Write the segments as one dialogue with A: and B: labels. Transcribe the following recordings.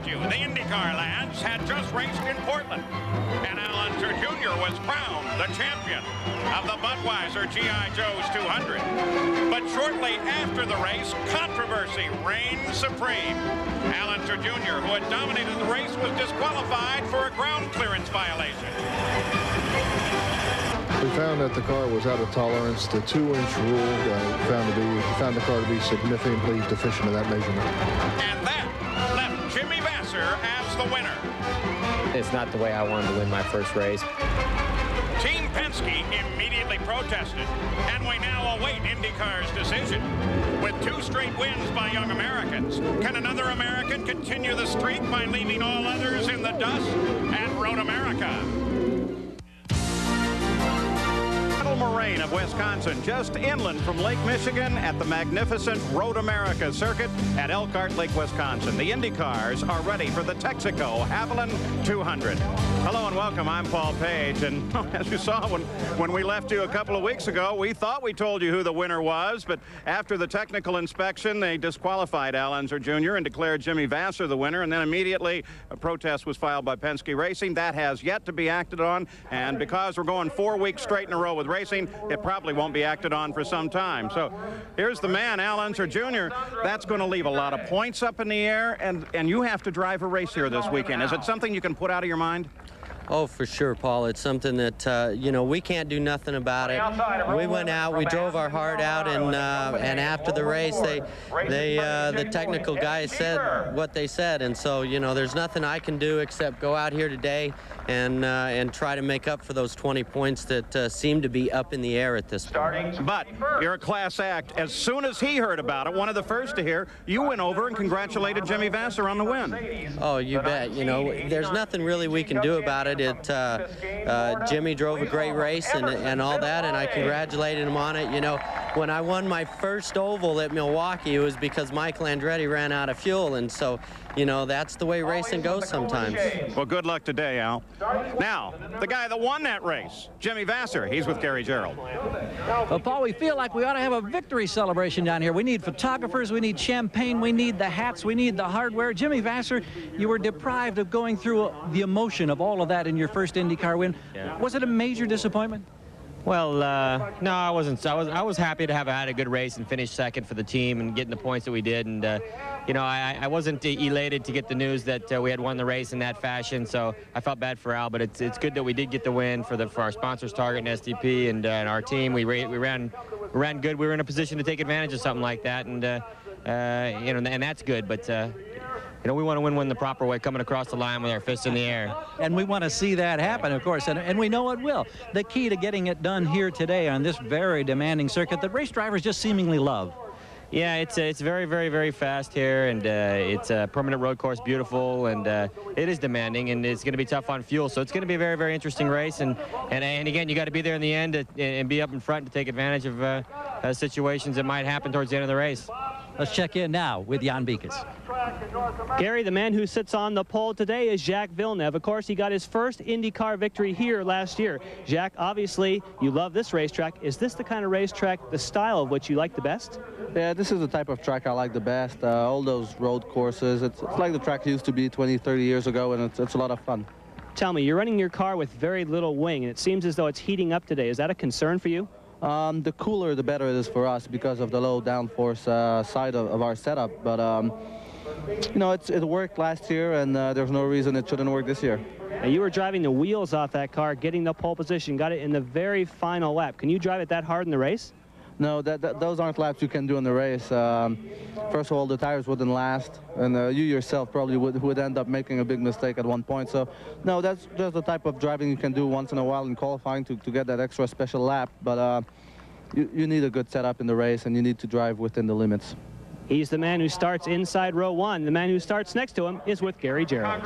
A: you, the IndyCar lads had just raced in Portland, and Al Unser Jr. was crowned the champion of the Budweiser G.I. Joe's 200. But shortly after the race, controversy reigned supreme. Al Unser Jr., who had dominated the race, was disqualified for a ground clearance violation.
B: We found that the car was out of tolerance. The 2-inch rule found the car to be significantly deficient in that measurement. And
A: that left Jimmy Vasser as the winner.
C: It's not the way I wanted to win my first race.
A: Team Penske immediately protested, and we now await IndyCar's decision. With 2 straight wins by young Americans, can another American continue the streak by leaving all others in the dust at Road America? Moraine of Wisconsin, just inland from Lake Michigan at the magnificent Road America circuit at Elkhart, Lake Wisconsin. The IndyCars are ready for the Texaco Haviland 200. Hello and welcome. I'm Paul Page, and as you saw when we left you a couple of weeks ago, we thought we told you who the winner was, but after the technical inspection, they disqualified Al Unser Jr. and declared Jimmy Vasser the winner, and then immediately a protest was filed by Penske Racing. That has yet to be acted on, and because we're going 4 weeks straight in a row with racing, it probably won't be acted on for some time. So here's the man, Al Unser Jr. That's going to leave a lot of points up in the air, and you have to drive a race here this weekend. Is it something you can put out of your mind?
C: Oh, for sure, Paul. It's something that, you know, we can't do nothing about it. We went out, we drove our heart out, and after the race, the technical guys said what they said. And so, you know, there's nothing I can do except go out here today and try to make up for those 20 points that seem to be up in the air at this point.
A: But you're a class act. As soon as he heard about it, one of the first to hear, you went over and congratulated Jimmy Vasser on the win.
C: Oh, you bet. You know, there's nothing really we can do about it. Jimmy drove a great race and all that, and I congratulated him on it. You know, when I won my first oval at Milwaukee, it was because Michael Andretti ran out of fuel, and so, you know, that's the way racing goes sometimes.
A: Well, good luck today, Al. Now, the guy that won that race, Jimmy Vasser, he's with Gary Gerald.
D: Well, Paul, we feel like we ought to have a victory celebration down here. We need photographers, we need champagne, we need the hats, we need the hardware. Jimmy Vasser, you were deprived of going through the emotion of all of that in your first IndyCar win. Yeah. Was it a major disappointment?
E: Well, no, I wasn't. I was happy to have had a good race and finish second for the team and getting the points that we did. And, you know, I wasn't elated to get the news that we had won the race in that fashion. So I felt bad for Al, but it's good that we did get the win for our sponsors, Target and STP, and our team. We ran good. We were in a position to take advantage of something like that, and you know, and that's good. But you know, we want to win the proper way, coming across the line with our fists in the air.
D: And we want to see that happen, of course, and we know it will. The key to getting it done here today on this very demanding circuit that race drivers just seemingly love.
E: Yeah, it's very, very, very fast here, and it's a permanent road course, beautiful, and it is demanding, and it's going to be tough on fuel. So it's going to be a very, very interesting race, and again, you got to be there in the end and be up in front to take advantage of situations that might happen towards the end of the race.
D: Let's check in now with Jan Beekes.
F: Gary, the man who sits on the pole today is Jacques Villeneuve. Of course, he got his first IndyCar victory here last year. Jacques, obviously, you love this racetrack. Is this the kind of racetrack, the style of which you like the best?
G: Yeah, this is the type of track I like the best. All those road courses, it's like the track used to be 20, 30 years ago, and it's a lot of fun.
F: Tell me, you're running your car with very little wing, and it seems as though it's heating up today. Is that a concern for you?
G: The cooler, the better it is for us because of the low downforce side of our setup. But, you know, it worked last year, and there's no reason it shouldn't work this year.
F: Now, you were driving the wheels off that car, getting the pole position, got it in the very final lap. Can you drive it that hard in the race?
G: No, those aren't laps you can do in the race. First of all, the tires wouldn't last, and you yourself probably would end up making a big mistake at one point. So, no, that's just the type of driving you can do once in a while in qualifying to get that extra special lap. But you need a good setup in the race, and you need to drive within the limits.
F: He's the man who starts inside row one. The man who starts next to him is with Gary Gerald.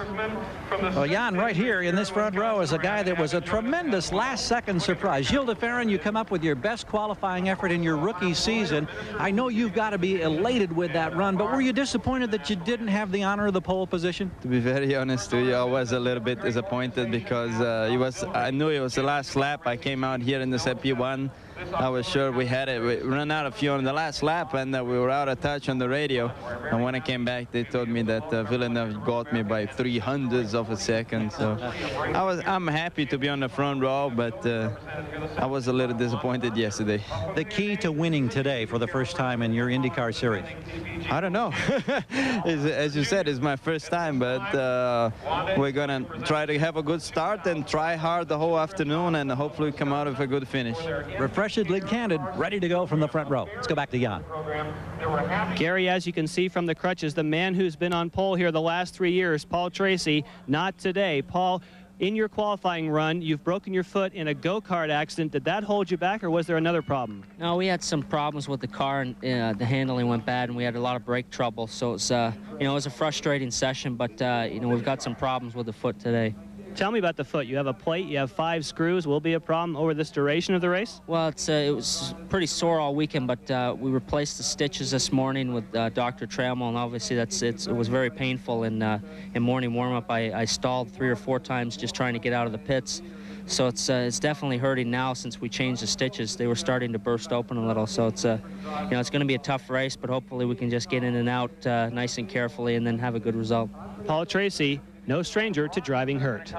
D: Well, Jan, right here in this front row is a guy that was a tremendous last-second surprise. Gilles de Ferran, you come up with your best qualifying effort in your rookie season. I know you've got to be elated with that run, but were you disappointed that you didn't have the honor of the pole position?
H: To be very honest with you, I was a little bit disappointed because I knew it was the last lap. I came out here in the CP1. I was sure we had it. We ran out of fuel on the last lap, and we were out of touch on the radio. And when I came back, they told me that Villeneuve got me by 300ths of a second. So I'm happy to be on the front row, but I was a little disappointed yesterday.
D: The key to winning today for the first time in your IndyCar series?
H: I don't know. As you said, it's my first time, but we're going to try to have a good start and try hard the whole afternoon and hopefully come out with a good finish.
D: Refreshedly candid, ready to go from the front row. Let's go back to Jan.
F: Gary, as you can see from the crutches, the man who's been on pole here the last 3 years, Paul Tracy, not today. Paul, in your qualifying run, you've broken your foot in a go-kart accident. Did that hold you back, or was there another problem?
I: No, we had some problems with the car, and the handling went bad, and we had a lot of brake trouble. So it's, it was a frustrating session, but we've got some problems with the foot today.
F: Tell me about the foot. You have a plate, you have 5 screws. Will be a problem over this duration of the race?
I: Well, it was pretty sore all weekend, but we replaced the stitches this morning with Dr. Trammell, and obviously it was very painful. In morning warm-up, I stalled 3 or 4 times just trying to get out of the pits. So it's definitely hurting now since we changed the stitches. They were starting to burst open a little. So it's it's going to be a tough race, but hopefully we can just get in and out nice and carefully and then have a good result.
F: Paul Tracy, no stranger to driving hurt.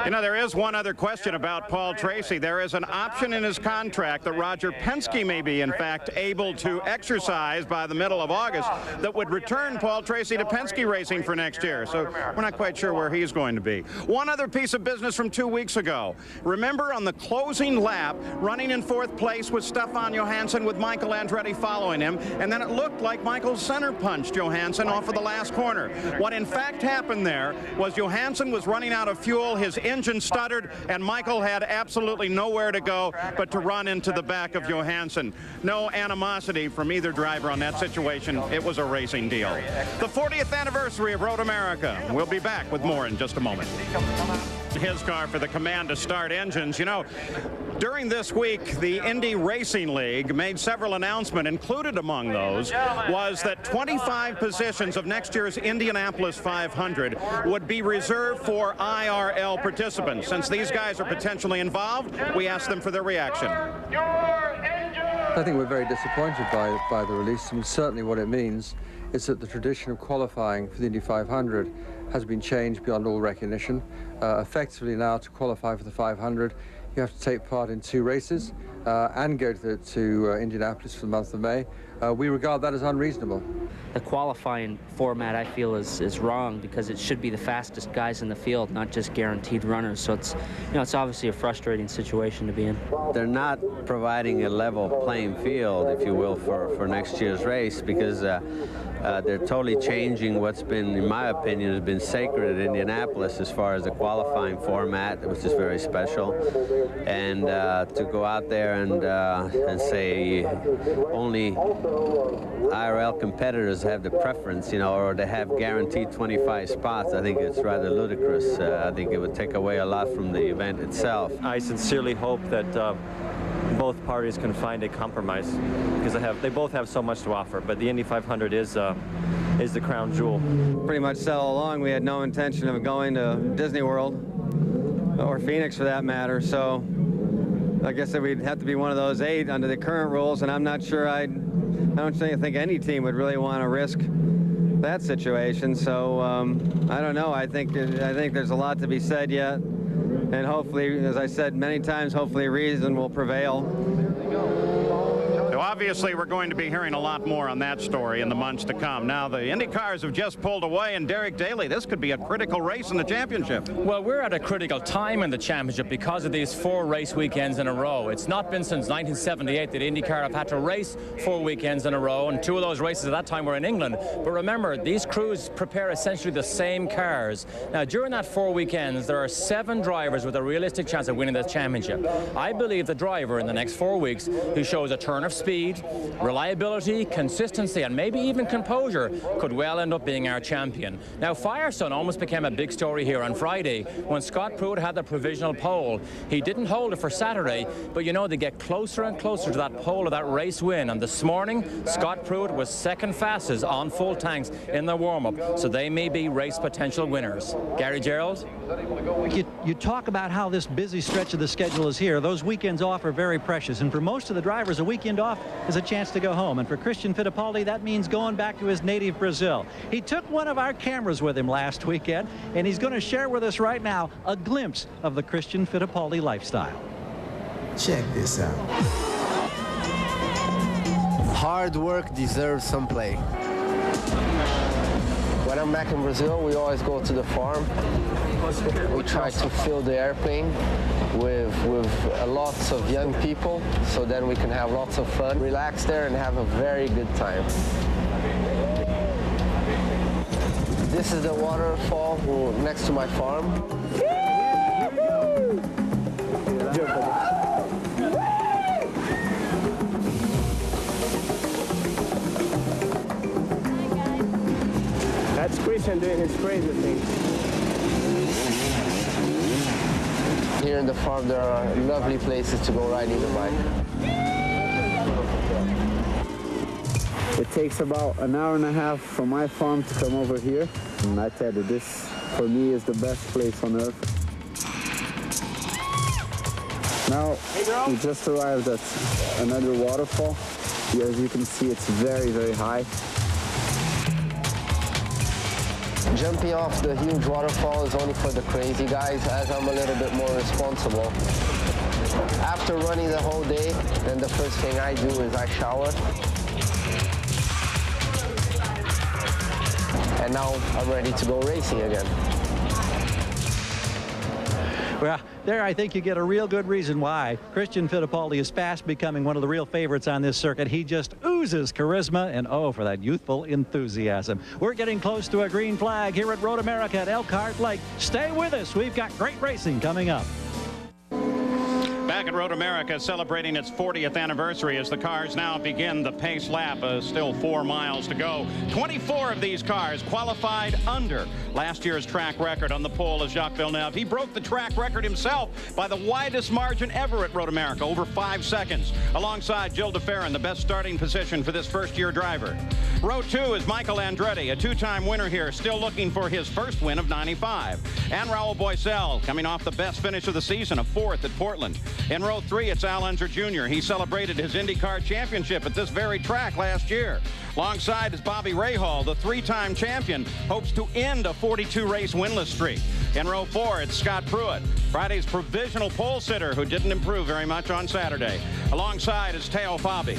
A: There is one other question about Paul Tracy. There is an option in his contract that Roger Penske may be, in fact, able to exercise by the middle of August that would return Paul Tracy to Penske Racing for next year. So we're not quite sure where he's going to be. One other piece of business from 2 weeks ago. Remember on the closing lap, running in 4th place was Stefan Johansson with Michael Andretti following him, and then it looked like Michael center punched Johansson off of the last corner. What in fact happened there was Johansson was running out of fuel, his engine stuttered, and Michael had absolutely nowhere to go but to run into the back of Johansson. No animosity from either driver on that situation. It was a racing deal. The 40th anniversary of Road America. We'll be back with more in just a moment. His car for the command to start engines. During this week, the Indy Racing League made several announcements. Included among those was that 25 positions of next year's Indianapolis 500 would be reserved for IRL participants. Since these guys are potentially involved, we asked them for their reaction.
J: I think we're very disappointed by the release, and certainly what it means is that the tradition of qualifying for the Indy 500 has been changed beyond all recognition. Effectively now, to qualify for the 500, you have to take part in 2 races and go to Indianapolis for the month of May. We regard that as unreasonable.
I: The qualifying format, I feel, is wrong because it should be the fastest guys in the field, not just guaranteed runners. So it's obviously a frustrating situation to be in.
C: They're not providing a level playing field, if you will, for next year's race because they're totally changing what's been, in my opinion, has been sacred at Indianapolis as far as the qualifying format, which is very special. And to go out there and say only IRL competitors have the preference, or they have guaranteed 25 spots, I think it's rather ludicrous. I think it would take away a lot from the event itself.
K: I sincerely hope that both parties can find a compromise because they both have so much to offer, but the Indy 500 is the crown jewel.
C: Pretty much all along we had no intention of going to Disney World or Phoenix for that matter, so I guess that we'd have to be one of those 8 under the current rules, and I'm not sure I don't think any team would really want to risk that situation. So I don't know. I think there's a lot to be said yet, and hopefully, as I said many times, hopefully reason will prevail.
A: Obviously, we're going to be hearing a lot more on that story in the months to come. Now, the Indy cars have just pulled away, and Derek Daly, this could be a critical race in the championship.
L: Well, we're at a critical time in the championship because of these 4 race weekends in a row. It's not been since 1978 that IndyCar have had to race 4 weekends in a row, and 2 of those races at that time were in England. But remember, these crews prepare essentially the same cars. Now, during that 4 weekends, there are 7 drivers with a realistic chance of winning this championship. I believe the driver in the next 4 weeks who shows a turn of speed speed, reliability, consistency, and maybe even composure could well end up being our champion. Now, Firestone almost became a big story here on Friday when Scott Pruitt had the provisional pole. He didn't hold it for Saturday, but you know, they get closer and closer to that pole of that race win. And this morning, Scott Pruitt was second fastest on full tanks in their warm-up, so they may be race potential winners. Gary Gerald?
D: You talk about how this busy stretch of the schedule is here. Those weekends off are very precious, and for most of the drivers, a weekend off is a chance to go home. And for Christian Fittipaldi, that means going back to his native Brazil. He took one of our cameras with him last weekend, and he's going to share with us right now a glimpse of the Christian Fittipaldi lifestyle.
M: Check this out. Hard work deserves some play. When I'm back in Brazil, we always go to the farm. We try to fill the airplane with lots of young people, so then we can have lots of fun, relax there, and have a very good time. This is the waterfall next to my farm.
N: That's Christian doing his crazy thing.
M: Here in the farm, there are lovely places to go riding the bike.
N: It takes about an hour and a half from my farm to come over here. And I tell you, this, for me, is the best place on earth. Now, we just arrived at another waterfall. As you can see, it's very, very high.
M: Jumping off the huge waterfall is only for the crazy guys, as I'm a little bit more responsible. After running the whole day, then the first thing I do is I shower. And now I'm ready to go racing again.
D: Well, there I think you get a real good reason why Christian Fittipaldi is fast becoming one of the real favorites on this circuit. He just oozes charisma and, oh, for that youthful enthusiasm. We're getting close to a green flag here at Road America at Elkhart Lake. Stay with us. We've got great racing coming up.
A: Back at Road America, celebrating its 40th anniversary as the cars now begin the pace lap. Still 4 miles to go. 24 of these cars qualified under last year's track record. On the pole is Jacques Villeneuve. He broke the track record himself by the widest margin ever at Road America, over 5 seconds. Alongside Gilles de Ferran, the best starting position for this first-year driver. Row 2 is Michael Andretti, a 2-time winner here, still looking for his first win of 95. And Raul Boesel, coming off the best finish of the season, a 4th at Portland. In row 3, it's Al Unser Jr. He celebrated his IndyCar championship at this very track last year. Alongside is Bobby Rahal, the 3-time champion, hopes to end a 42-race winless streak. In row 4, it's Scott Pruitt, Friday's provisional pole sitter, who didn't improve very much on Saturday. Alongside is Teo Fabi.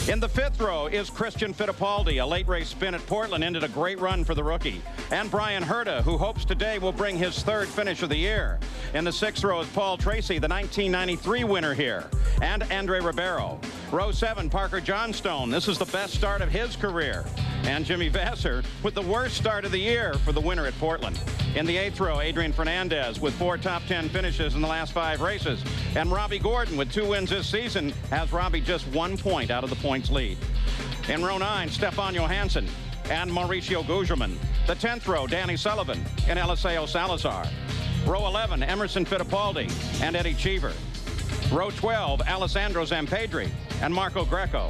A: In the 5th row is Christian Fittipaldi. A late race spin at Portland ended a great run for the rookie. And Brian Herta, who hopes today will bring his 3rd finish of the year. In the 6th row is Paul Tracy, the 1993 winner here. And Andre Ribeiro. Row 7, Parker Johnstone. This is the best start of his career. And Jimmy Vasser with the worst start of the year for the winner at Portland. In the 8th row, Adrian Fernandez with 4 top 10 finishes in the last 5 races. And Robbie Gordon with 2 wins this season has Robbie just 1 point out of the points lead. In row 9, Stefan Johansson and Mauricio Gugelmin. The 10th row, Danny Sullivan and Eliseo Salazar. Row 11, Emerson Fittipaldi and Eddie Cheever. Row 12, Alessandro Zampedri and Marco Greco.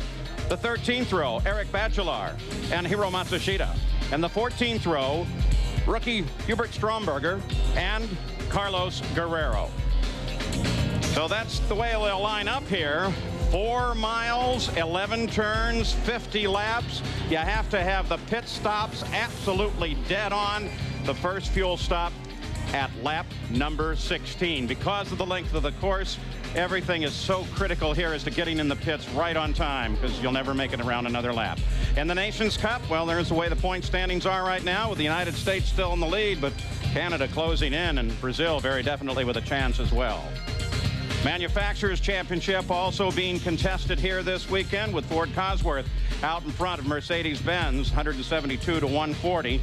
A: The 13th row, Eric Bachelard and Hiro Matsushita. And the 14th row, rookie Hubert Stromberger and Carlos Guerrero. So that's the way they'll line up here. 4 miles, 11 turns, 50 laps. You have to have the pit stops absolutely dead on. The first fuel stop at lap number 16. Because of the length of the course, everything is so critical here as to getting in the pits right on time, because you'll never make it around another lap. In the Nations Cup, well, there's the way the point standings are right now, with the United States still in the lead, but Canada closing in, and Brazil very definitely with a chance as well. Manufacturers Championship also being contested here this weekend, with Ford Cosworth out in front of Mercedes-Benz, 172 to 140.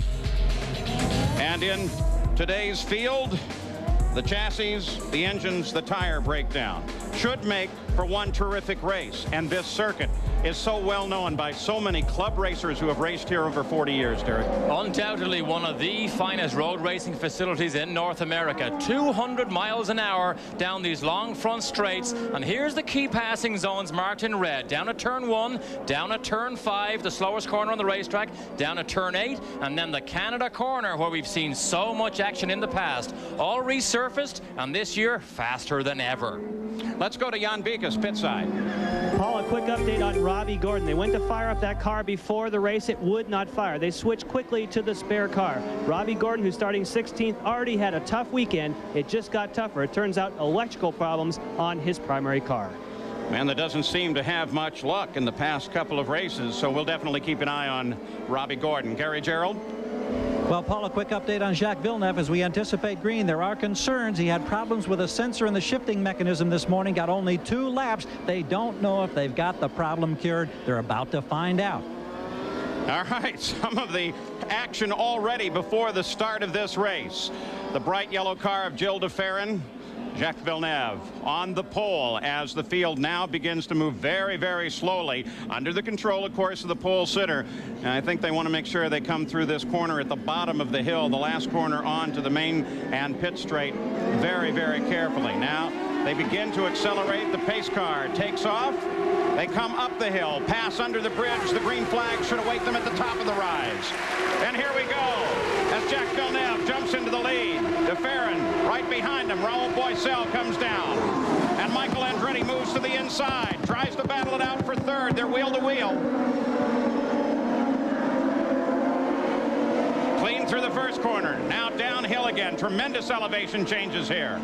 A: And in today's field, the chassis, the engines, the tire breakdown. should make for one terrific race. And this circuit is so well known by so many club racers who have raced here over 40 years, Derek.
L: Undoubtedly one of the finest road racing facilities in North America. 200 miles an hour down these long front straights. And here's the key passing zones marked in red. Down at turn 1, down at turn 5, the slowest corner on the racetrack, down at turn 8, and then the Canada corner where we've seen so much action in the past. All resurfaced, and this year faster than ever.
A: Let's go to Jan Bika's pit side.
F: Paul, a quick update on Robbie Gordon. They went to fire up that car before the race. It would not fire. They switched quickly to the spare car. Robbie Gordon, who's starting 16th, already had a tough weekend. It just got tougher. It turns out electrical problems on his primary car.
A: Man, that doesn't seem to have much luck in the past couple of races, so we'll definitely keep an eye on Robbie Gordon. Gary Gerald?
D: Well, Paul, a quick update on Jacques Villeneuve as we anticipate green. There are concerns. He had problems with a sensor in the shifting mechanism this morning, got only 2 laps. They don't know if they've got the problem cured. They're about to find out.
A: All right, some of the action already before the start of this race. The bright yellow car of Gilles de Ferran. Jacques Villeneuve on the pole as the field now begins to move very, very slowly under the control, of course, of the pole sitter. And I think they want to make sure they come through this corner at the bottom of the hill, the last corner on to the main and pit straight, very, very carefully. Now they begin to accelerate. The pace car takes off. They come up the hill, pass under the bridge. The green flag should await them at the top of the rise. And here we go as Jacques Villeneuve jumps into the lead. De Ferran right behind him. Raoul Boisel comes down. And Michael Andretti moves to the inside, tries to battle it out for third. They're wheel to wheel. Clean through the first corner. Now downhill again. Tremendous elevation changes here.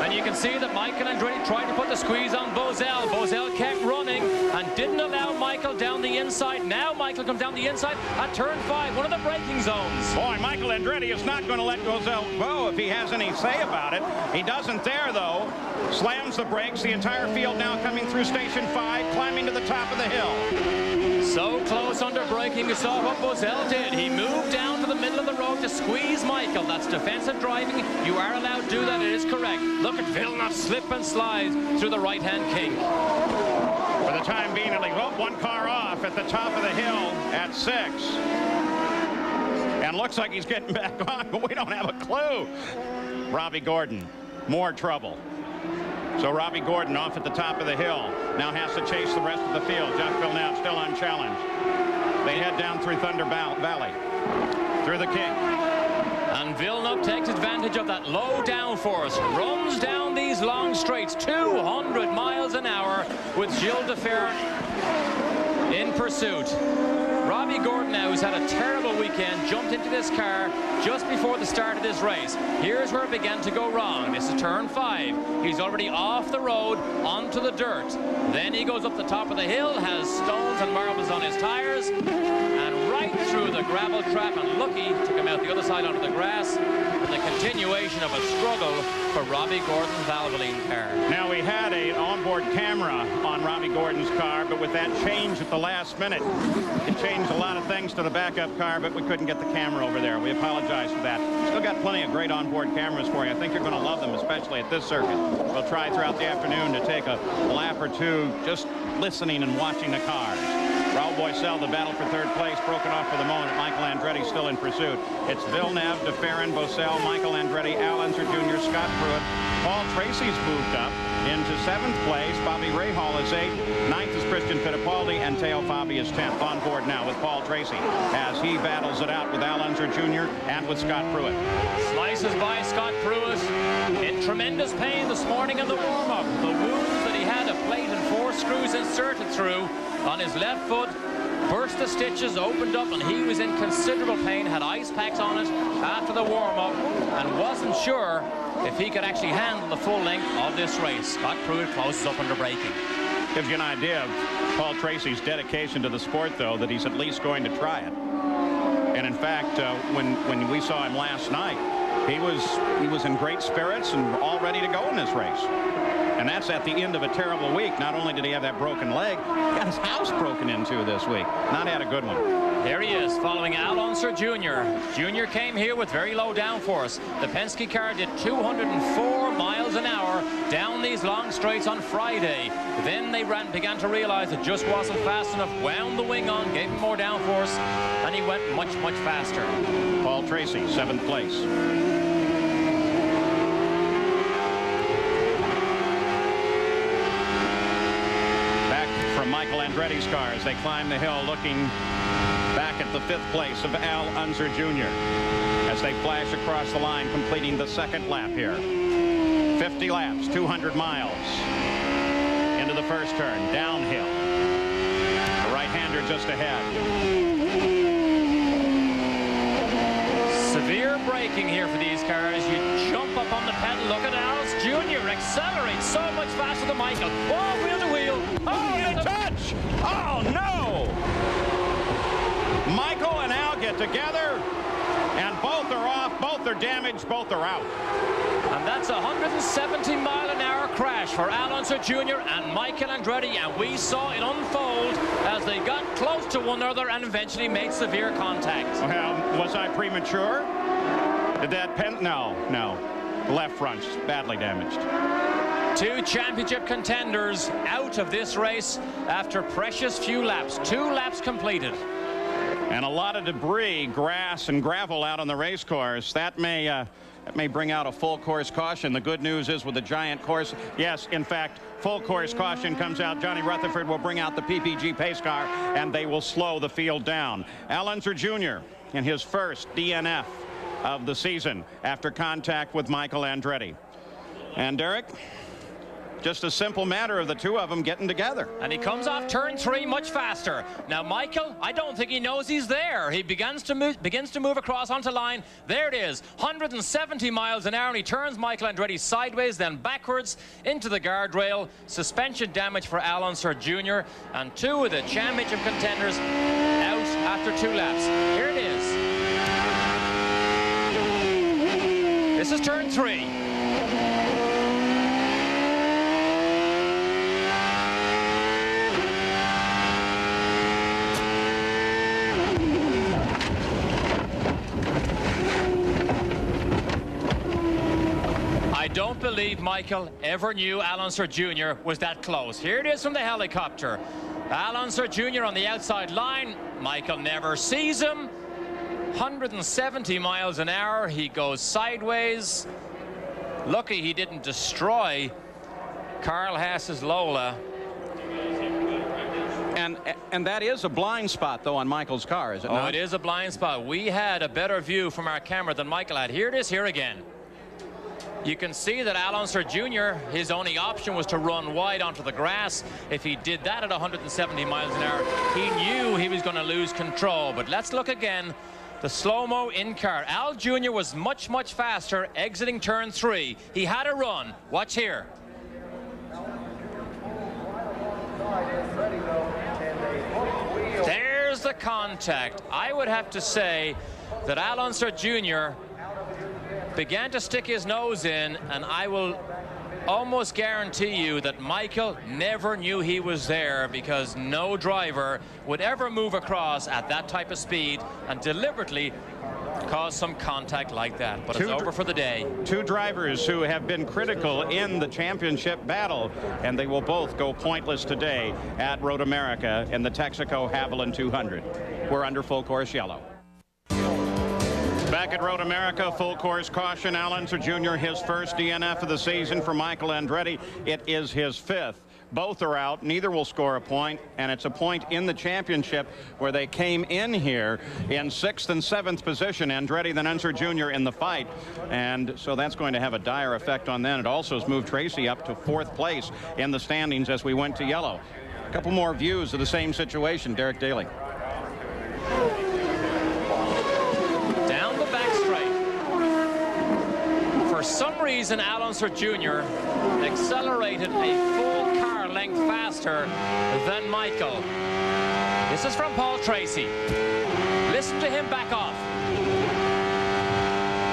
L: And you can see that Michael Andretti tried to put the squeeze on Boisel. Boisel kept running and didn't allow Michael down the inside. Now Michael comes down the inside at turn 5, one of the braking zones.
A: Boy, Michael Andretti is not going to let Boisel go if he has any say about it. He doesn't there, though. Slams the brakes. The entire field now coming through station 5, climbing to the top of the hill.
L: So close under braking. You saw what Boisel did. He moved down to the middle of the road to squeeze Michael. That's defensive driving. You are allowed to do that. It is correct. Look at Villeneuve slip and slide through the right-hand kink.
A: For the time being, only one car off at the top of the hill at 6. And looks like he's getting back on, but we don't have a clue. Robbie Gordon, more trouble. So Robbie Gordon off at the top of the hill now has to chase the rest of the field. Jacques Villeneuve still unchallenged. They head down through Thunder Valley, through the kink.
L: And Villeneuve takes advantage of that low downforce, runs down these long straights, 200 miles an hour with Gilles de Ferran in pursuit. Robbie Gordon now, who's had a terrible weekend, jumped into this car just before the start of this race. Here's where it began to go wrong. This is turn 5. He's already off the road onto the dirt. Then he goes up the top of the hill, has stones and marbles on his tires, and right through the gravel trap, and lucky to come out the other side onto the grass, and the continuation of a struggle for Robbie Gordon's Valvoline car.
A: Now, we had an onboard camera on Robbie Gordon's car, but with that change at the last minute, it changed a lot of things to the backup car, but we couldn't get the camera over there. We apologize for that. Still got plenty of great onboard cameras for you. I think you're going to love them, especially at this circuit. We'll try throughout the afternoon to take a lap or two just listening and watching the cars. Raoul Boisel, the battle for third place, broken off for the moment. Michael Andretti still in pursuit. It's Villeneuve, De Ferran, Boisel, Michael Andretti, Al Unser Jr., Scott Pruitt. Paul Tracy's moved up into 7th place. Bobby Rahal is 8th. 9th is Christian Fittipaldi, and Teo Fabi is 10th. On board now with Paul Tracy as he battles it out with Al Unser Jr. and with Scott Pruitt.
L: Slices by Scott Pruitt in tremendous pain this morning in the warm-up. The wounds that he had, a plate and 4 screws inserted through on his left foot, burst the stitches, opened up, and he was in considerable pain, had ice packs on it after the warm-up, and wasn't sure if he could actually handle the full length of this race. Scott Pruitt closes up under braking.
A: Gives you an idea of Paul Tracy's dedication to the sport, though, that he's at least going to try it. And in fact, when we saw him last night, he was in great spirits and all ready to go in this race. And that's at the end of a terrible week. Not only did he have that broken leg, he got his house broken into this week. Not had a good one.
L: There he is, following Al Unser Jr. Jr. came here with very low downforce. The Penske car did 204 miles an hour down these long straights on Friday. Then they began to realize it just wasn't fast enough, wound the wing on, gave him more downforce, and he went much, much faster.
A: Paul Tracy, 7th place. Back from Michael Andretti's car as they climb the hill, looking back at the 5th place of Al Unser Jr. as they flash across the line, completing the 2nd lap here. 50 laps, 200 miles. Into the first turn, downhill. The right-hander just ahead.
L: Severe braking here for these cars. You jump up on the pedal. Look at Al's Jr. accelerates so much faster than Michael. Oh, wheel to wheel.
A: Oh, and a touch! Oh, no! Michael and Al get together, and both are off, both are damaged, both are out.
L: And that's a 170-mile-an-hour crash for Al Unser Jr. and Michael Andretti, and we saw it unfold as they got close to one another and eventually made severe contact.
A: Well, was I premature? Did that pen? No. The left front's badly damaged.
L: 2 championship contenders out of this race after precious few laps. 2 laps completed.
A: And a lot of debris, grass and gravel out on the race course. That may bring out a full course caution. The good news is with the giant course, yes, in fact, full course caution comes out. Johnny Rutherford will bring out the PPG pace car, and they will slow the field down. Al Unser Jr. in his first DNF of the season after contact with Michael Andretti. And Derek, just a simple matter of the 2 of them getting together.
L: And he comes off turn 3 much faster. Now Michael, I don't think he knows he's there. He begins to move across onto line. There it is, 170 miles an hour, and he turns Michael Andretti sideways, then backwards into the guardrail. Suspension damage for Al Unser Jr. and 2 of the championship contenders out after 2 laps. Here it is. This is turn 3. I don't believe Michael ever knew Al Unser Jr. was that close. Here it is from the helicopter. Al Unser Jr. on the outside line. Michael never sees him. 170 miles an hour. He goes sideways. Lucky he didn't destroy Carl Haas's Lola.
A: And that is a blind spot, though, on Michael's car, is it not?
L: Oh, it is a blind spot. We had a better view from our camera than Michael had. Here it is here again. You can see that Al Unser Jr., his only option was to run wide onto the grass. If he did that at 170 miles an hour, he knew he was going to lose control. But let's look again. The slow-mo in-car. Al Jr. was much, much faster exiting turn 3. He had a run. Watch here. There's the contact. I would have to say that Al Unser Jr. began to stick his nose in, and I will almost guarantee you that Michael never knew he was there, because no driver would ever move across at that type of speed and deliberately cause some contact like that. But it's over for the day. 2 drivers who have been critical in the championship battle, and they will both go pointless today at Road America in the Texaco Haviland 200. We're under full course yellow. Back at Road America, full course caution. Al Unser Jr., his first DNF of the season. For Michael Andretti, it is his 5th. Both are out. Neither will score a point, and it's a point in the championship where they came in here in 6th and 7th position. Andretti, then Unser Jr. in the fight, and so that's going to have a dire effect on them. It also has moved Tracy up to 4th place in the standings as we went to yellow. A couple more views of the same situation. Derek Daly. Down the back straight. For some reason, Al Unser Jr. accelerated a full car length faster than Michael. This is from Paul Tracy. Listen to him back off.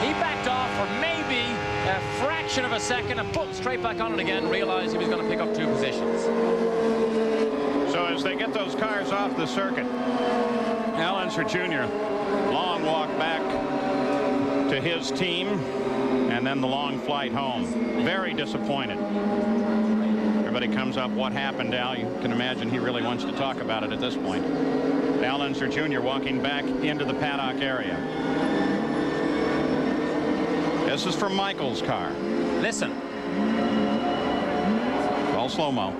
L: He backed off for maybe a fraction of a second and boom, straight back on it again, realized he was going to pick up 2 positions. So as they get those cars off the circuit,
A: Al Unser Jr. Long walk back to his team, and then the long flight home. Very disappointed. Everybody comes up, what happened, Al? You can imagine he really wants to talk about it at this point. Al Unser Jr. walking back into the paddock area. This is from Michael's car.
L: Listen.
A: All slow-mo.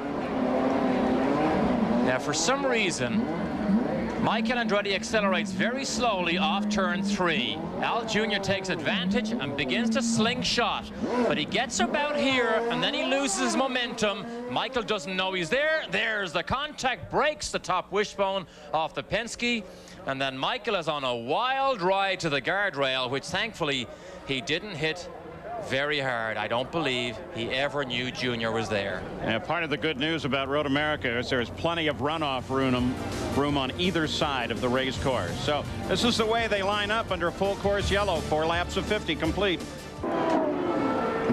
L: Now, for some reason, Michael Andretti accelerates very slowly off turn 3. Al Jr. takes advantage and begins to slingshot, but he gets about here and then he loses his momentum. Michael doesn't know he's there. There's the contact, breaks the top wishbone off the Penske, and then Michael is on a wild ride to the guardrail, which thankfully he didn't hit very hard. I don't believe he ever knew Junior was there.
A: Yeah, part of the good news about Road America is there's plenty of runoff room on either side of the race course. So this is the way they line up under full course yellow. 4 laps of 50 complete.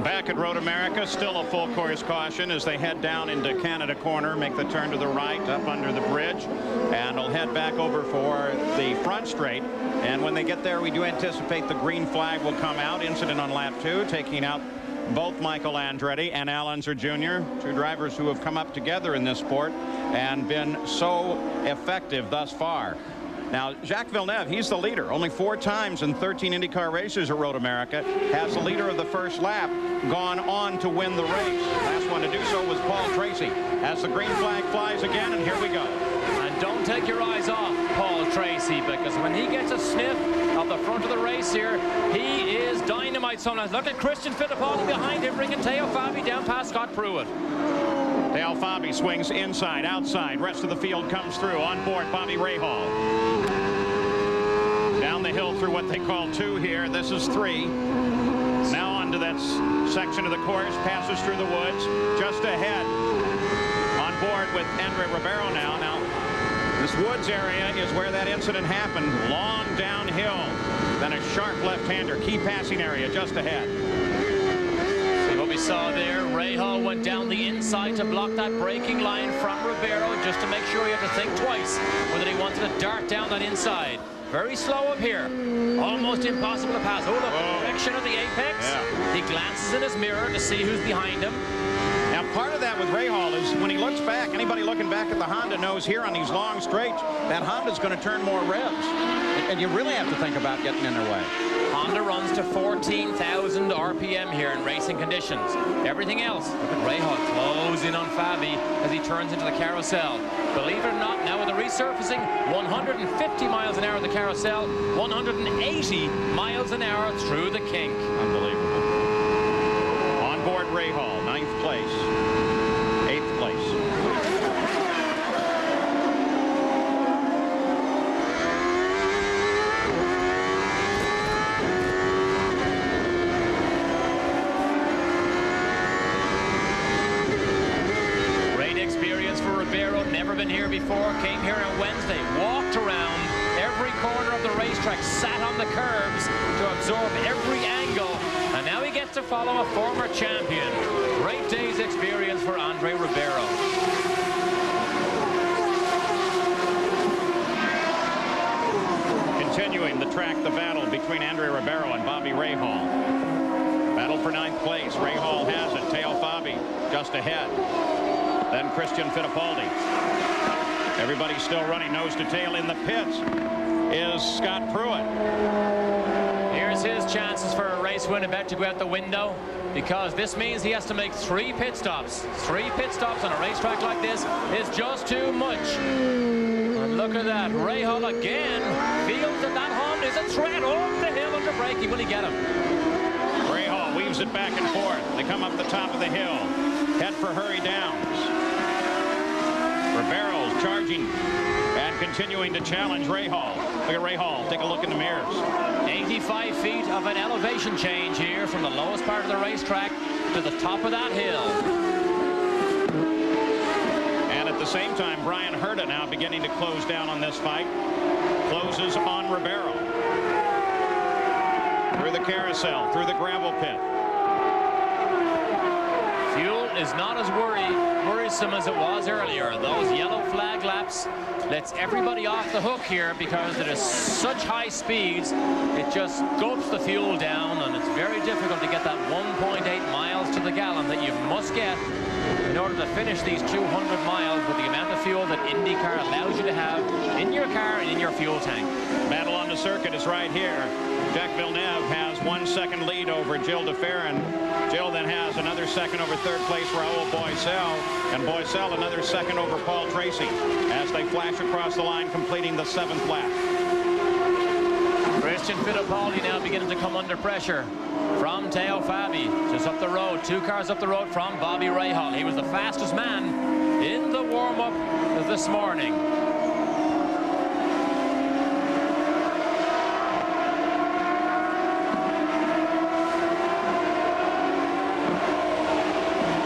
A: Back at Road America, still a full course caution as they head down into Canada Corner, make the turn to the right up under the bridge, and will head back over for the front straight. And when they get there, we do anticipate the green flag will come out. Incident on lap 2, taking out both Michael Andretti and Al Unser Jr., 2 drivers who have come up together in this sport and been so effective thus far. Now, Jacques Villeneuve, he's the leader. Only 4 times in 13 IndyCar races at Road America has the leader of the first lap gone on to win the race. Last one to do so was Paul Tracy. As the green flag flies again, and here we go.
L: And don't take your eyes off Paul Tracy, because when he gets a sniff of the front of the race here, he is dynamite sometimes. Look at Christian Fittipaldi behind him, bringing Teo Fabi down past Scott Pruitt.
A: Dale Fabi swings inside, outside. Rest of the field comes through. On board, Bobby Rahal. Down the hill through what they call 2 here. This is 3. Now onto that section of the course. Passes through the woods. Just ahead. On board with Andre Ribeiro now. Now, this woods area is where that incident happened. Long downhill. Then a sharp left-hander. Key passing area just ahead.
L: What we saw there, Rahal went down the inside to block that braking line from Ribeiro, just to make sure he had to think twice whether he wanted to dart down that inside. Very slow up here. Almost impossible to pass. Oh, look, the direction of the apex. Yeah. He glances in his mirror to see who's behind him.
A: Now, part of that with Rahal is when he looks back, anybody looking back at the Honda knows here on these long straights, that Honda's going to turn more revs. And you really have to think about getting in their way.
L: Honda runs to 14,000 RPM here in racing conditions. Everything else, look at Rahal close in on Fabi as he turns into the carousel. Believe it or not, now with the resurfacing, 150 miles an hour in the carousel, 180 miles an hour through the kink.
A: Unbelievable. On board Rahal, 9th place, 8th place.
L: Never been here before, came here on Wednesday, walked around every corner of the racetrack, sat on the curbs to absorb every angle, and now he gets to follow a former champion. Great day's experience for Andre Ribeiro.
A: Continuing the track, the battle between Andre Ribeiro and Bobby Rahal. Battle for 9th place. Rahal has it. Teo Fabi just ahead. Then Christian Fittipaldi. Everybody's still running nose to tail. In the pits is Scott Pruitt.
L: Here's his chances for a race win about to go out the window, because this means he has to make 3 pit stops. 3 pit stops on a racetrack like this is just too much. And look at that. Rahal again feels that Honda is a threat off the hill under braking. Will he get him?
A: Rahal weaves it back and forth. They come up the top of the hill. Head for Hurry Downs. Ribeiro's charging and continuing to challenge Rahal. Look at Rahal. Take a look in the mirrors.
L: 85 feet of an elevation change here from the lowest part of the racetrack to the top of that hill.
A: And at the same time, Brian Herta now beginning to close down on this fight. Closes on Ribeiro. Through the carousel, through the gravel pit.
L: Fuel is not as worrisome as it was earlier. Those yellow flag laps lets everybody off the hook here because it is such high speeds. It just gulps the fuel down, and it's very difficult to get that 1.8 miles to the gallon that you must get in order to finish these 200 miles with the amount of fuel that IndyCar allows you to have in your car and in your fuel tank.
A: Battle on the circuit is right here. Jacques Villeneuve has 1 second lead over Gilles de Ferran. Gilles then has another second over third place Raoul Boisel, and Boisel another second over Paul Tracy as they flash across the line, completing the 7th lap.
L: Christian Fittipaldi now beginning to come under pressure from Teo Fabi, just up the road, 2 cars up the road from Bobby Rahal. He was the fastest man in the warm-up this morning.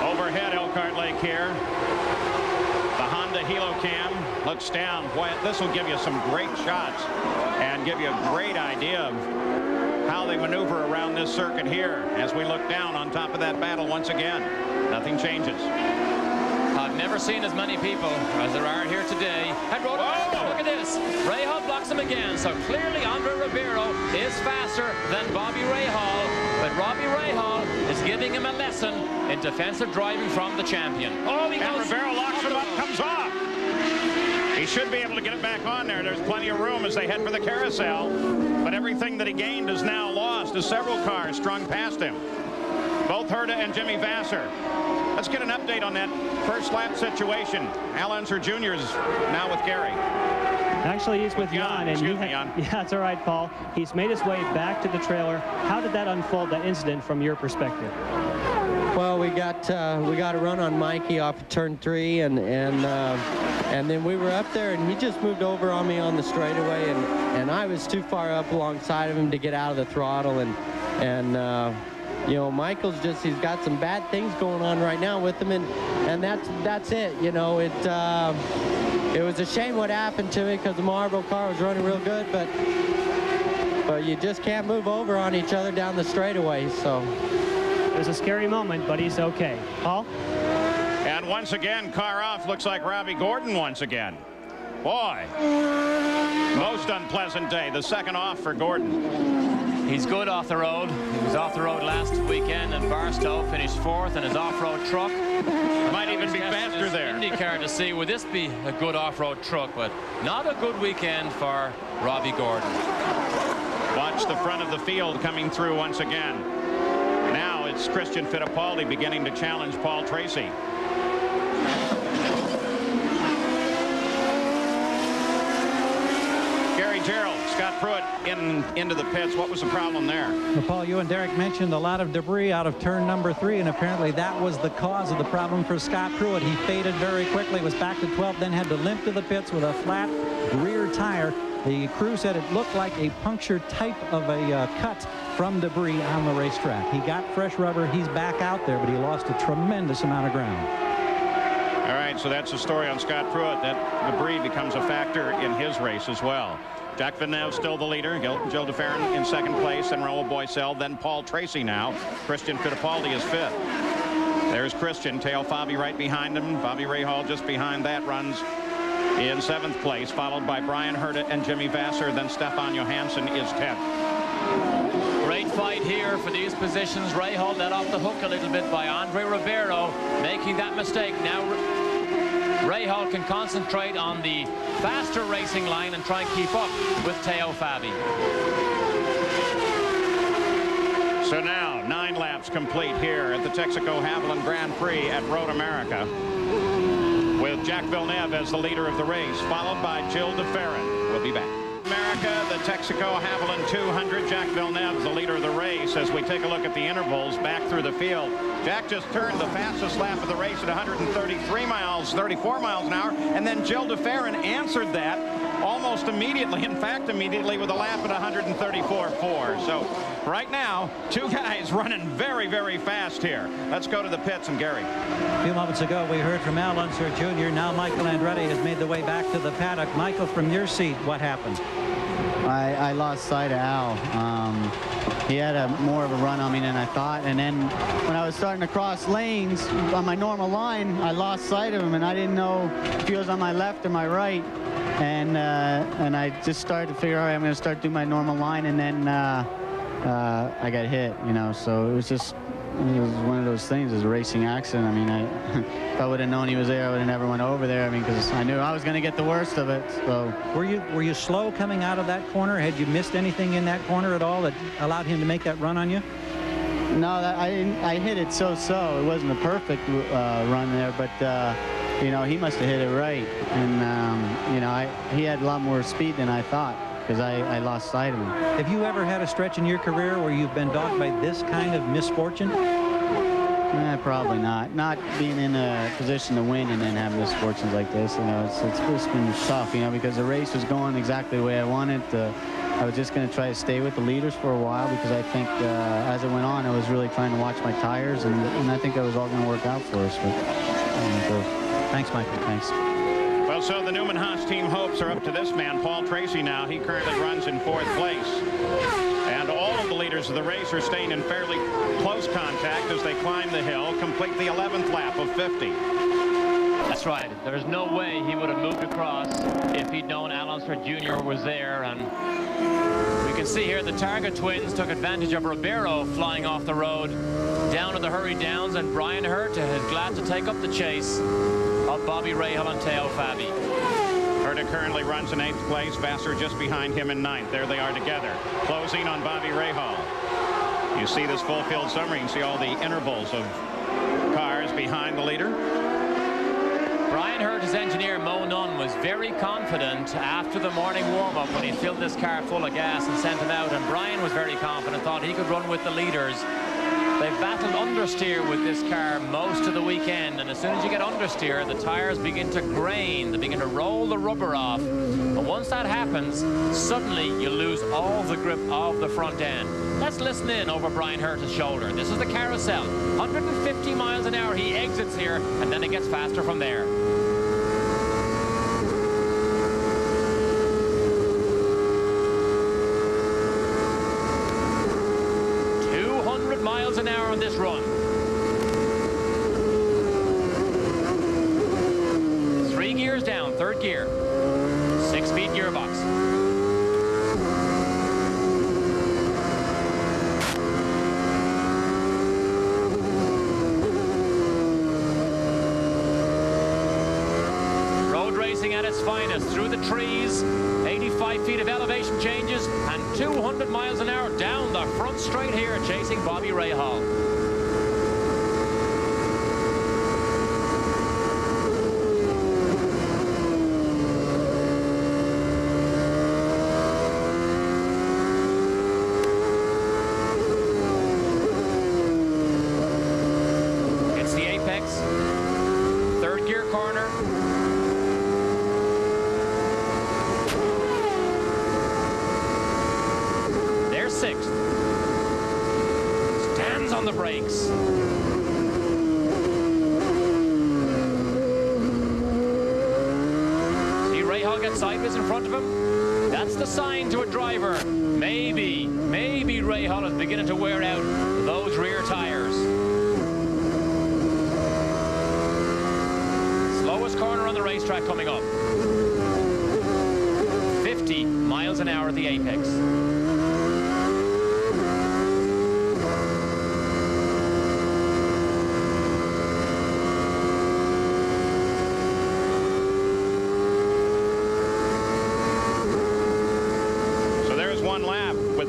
A: Overhead Elkhart Lake here. The Honda Helocam looks down. Boy, this will give you some great shots and give you a great idea of how they maneuver around this circuit here as we look down on top of that battle once again. Nothing changes.
L: I've never seen as many people as there are here today. And look at this. Rahal blocks him again. So clearly Andre Ribeiro is faster than Bobby Rahal. But Robbie Rahal is giving him a lesson in defensive driving from the champion. Oh, he goes.
A: And Ribeiro locks him up, comes off. He should be able to get it back on there. There's plenty of room as they head for the carousel. But everything that he gained is now lost as several cars strung past him. Both Herta and Jimmy Vasser. Let's get an update on that first lap situation. Al Unser Jr. is now with Gary.
F: Actually, he's with Jan. And
A: Excuse me, Jan.
F: Yeah, it's all right, Paul. He's made his way back to the trailer. How did that unfold, that incident, from your perspective?
C: Well, we got a run on Mikey off of turn 3, and then we were up there, and he just moved over on me on the straightaway, and I was too far up alongside of him to get out of the throttle, and you know, Michael's he's got some bad things going on right now with him, and that's it. You know, it was a shame what happened to me because the Marlboro car was running real good, but you just can't move over on each other down the straightaway, so.
F: It was a scary moment, but he's okay. Paul?
A: And once again, car off. Looks like Robbie Gordon once again. Boy, most unpleasant day. The second off for Gordon.
L: He's good off the road. He was off the road last weekend in Barstow, finished 4th in his off-road truck.
A: Might even be faster there.
L: IndyCar to see, would this be a good off-road truck? But not a good weekend for Robbie Gordon.
A: Watch the front of the field coming through once again. Now it's Christian Fittipaldi beginning to challenge Paul Tracy. Gary Gerald, Scott Pruitt into the pits. What was the problem there?
D: Well, Paul, you and Derek mentioned a lot of debris out of turn number 3, and apparently that was the cause of the problem for Scott Pruitt. He faded very quickly, was back to 12th, then had to limp to the pits with a flat rear tire. The crew said it looked like a puncture type of a cut from debris on the racetrack. He got fresh rubber. He's back out there, but he lost a tremendous amount of ground.
A: All right, so that's the story on Scott Pruitt. That debris becomes a factor in his race as well. Jacques Villeneuve still the leader. Gilles de Ferran in 2nd place, then Raoul Boisel, then Paul Tracy now. Christian Fittipaldi is 5th. There's Christian. Teo Fabi right behind him. Bobby Rahal just behind that runs in 7th place, followed by Brian Herta and Jimmy Vasser. Then Stefan Johansson is 10th.
L: Great fight here for these positions. Rahal let off the hook a little bit by Andre Ribeiro, making that mistake. Now Rahal can concentrate on the faster racing line and try and keep up with Teo Fabi.
A: So now 9 laps complete here at the Texaco Haviland Grand Prix at Road America, with Jacques Villeneuve as the leader of the race, followed by Gilles de Ferran. We'll be back. America, the Texaco Haviland 200. Jacques Villeneuve is the leader of the race as we take a look at the intervals back through the field. Jack just turned the fastest lap of the race at 133 miles, 34 miles an hour, and then Gilles de Ferran answered that almost immediately, in fact immediately, with a lap at 134.4. So right now, 2 guys running very, very fast here. Let's go to the pits and Gary.
D: A few moments ago, we heard from Al Unser Jr. Now Michael Andretti has made the way back to the paddock. Michael, from your seat, what happened?
O: I lost sight of Al. He had more of a run on me than I thought, and then when I was starting to cross lanes on my normal line, I lost sight of him, and I didn't know if he was on my left or my right, and I just started to figure out I'm going to start doing my normal line, and then I got hit, you know. So it was one of those things. It was a racing accident. I mean, if I would have known he was there, I would have never went over there. I mean, because I knew I was going to get the worst of it. So
D: were you slow coming out of that corner? Had you missed anything in that corner at all that allowed him to make that run on you?
O: No, I didn't. I hit it so-so. It wasn't a perfect run there, but you know, he must have hit it right. And you know, he had a lot more speed than I thought, because I lost sight of him.
D: Have you ever had a stretch in your career where you've been dogged by this kind of misfortune?
O: Probably not. Not being in a position to win and then have misfortunes like this. You know, it's been tough, you know, because the race was going exactly the way I wanted. I was just going to try to stay with the leaders for a while, because I think as it went on, I was really trying to watch my tires, and I think that was all going to work out for us. But,
D: thanks, Michael. Thanks.
A: Well, so the Newman Haas team hopes are up to this man, Paul Tracy, now. He currently runs in 4th place. And all of the leaders of the race are staying in fairly close contact as they climb the hill, complete the 11th lap of 50.
P: That's right. There's no way he would have moved across if he'd known Al Unser Jr. was there. And we can see here the Targa twins took advantage of Ribeiro flying off the road down to the Hurry Downs, and Brian Hurt is glad to take up the chase of Bobby Rahal and Teo Fabi.
A: Herta currently runs in 8th place. Vassar just behind him in 9th. There they are together, closing on Bobby Rahal. You see this full field summary. You can see all the intervals of cars behind the leader.
P: Brian Hurt, his engineer Mo Nunn, was very confident after the morning warm-up when he filled this car full of gas and sent it out, and Brian was very confident, thought he could run with the leaders. They've battled understeer with this car most of the weekend, and as soon as you get understeer, the tires begin to grain, they begin to roll the rubber off. But once that happens, suddenly you lose all the grip of the front end. Let's listen in over Brian Hurt's shoulder. This is the carousel. 150 miles an hour he exits here, and then it gets faster from there. Miles an hour on this run. 3 gears down, 3rd gear. 6-speed gearbox. Road racing at its finest, through the trees, 85 feet of elevation changes, and 200 miles an hour down the front straight here, chasing Bobby Rahal. It's the apex, 3rd gear corner. They're 6th. Stands on the brakes. See Rahal get sideways in front of him? That's the sign to a driver. Maybe Rahal is beginning to wear out those rear tires. Slowest corner on the racetrack coming up. 50 miles an hour at the apex.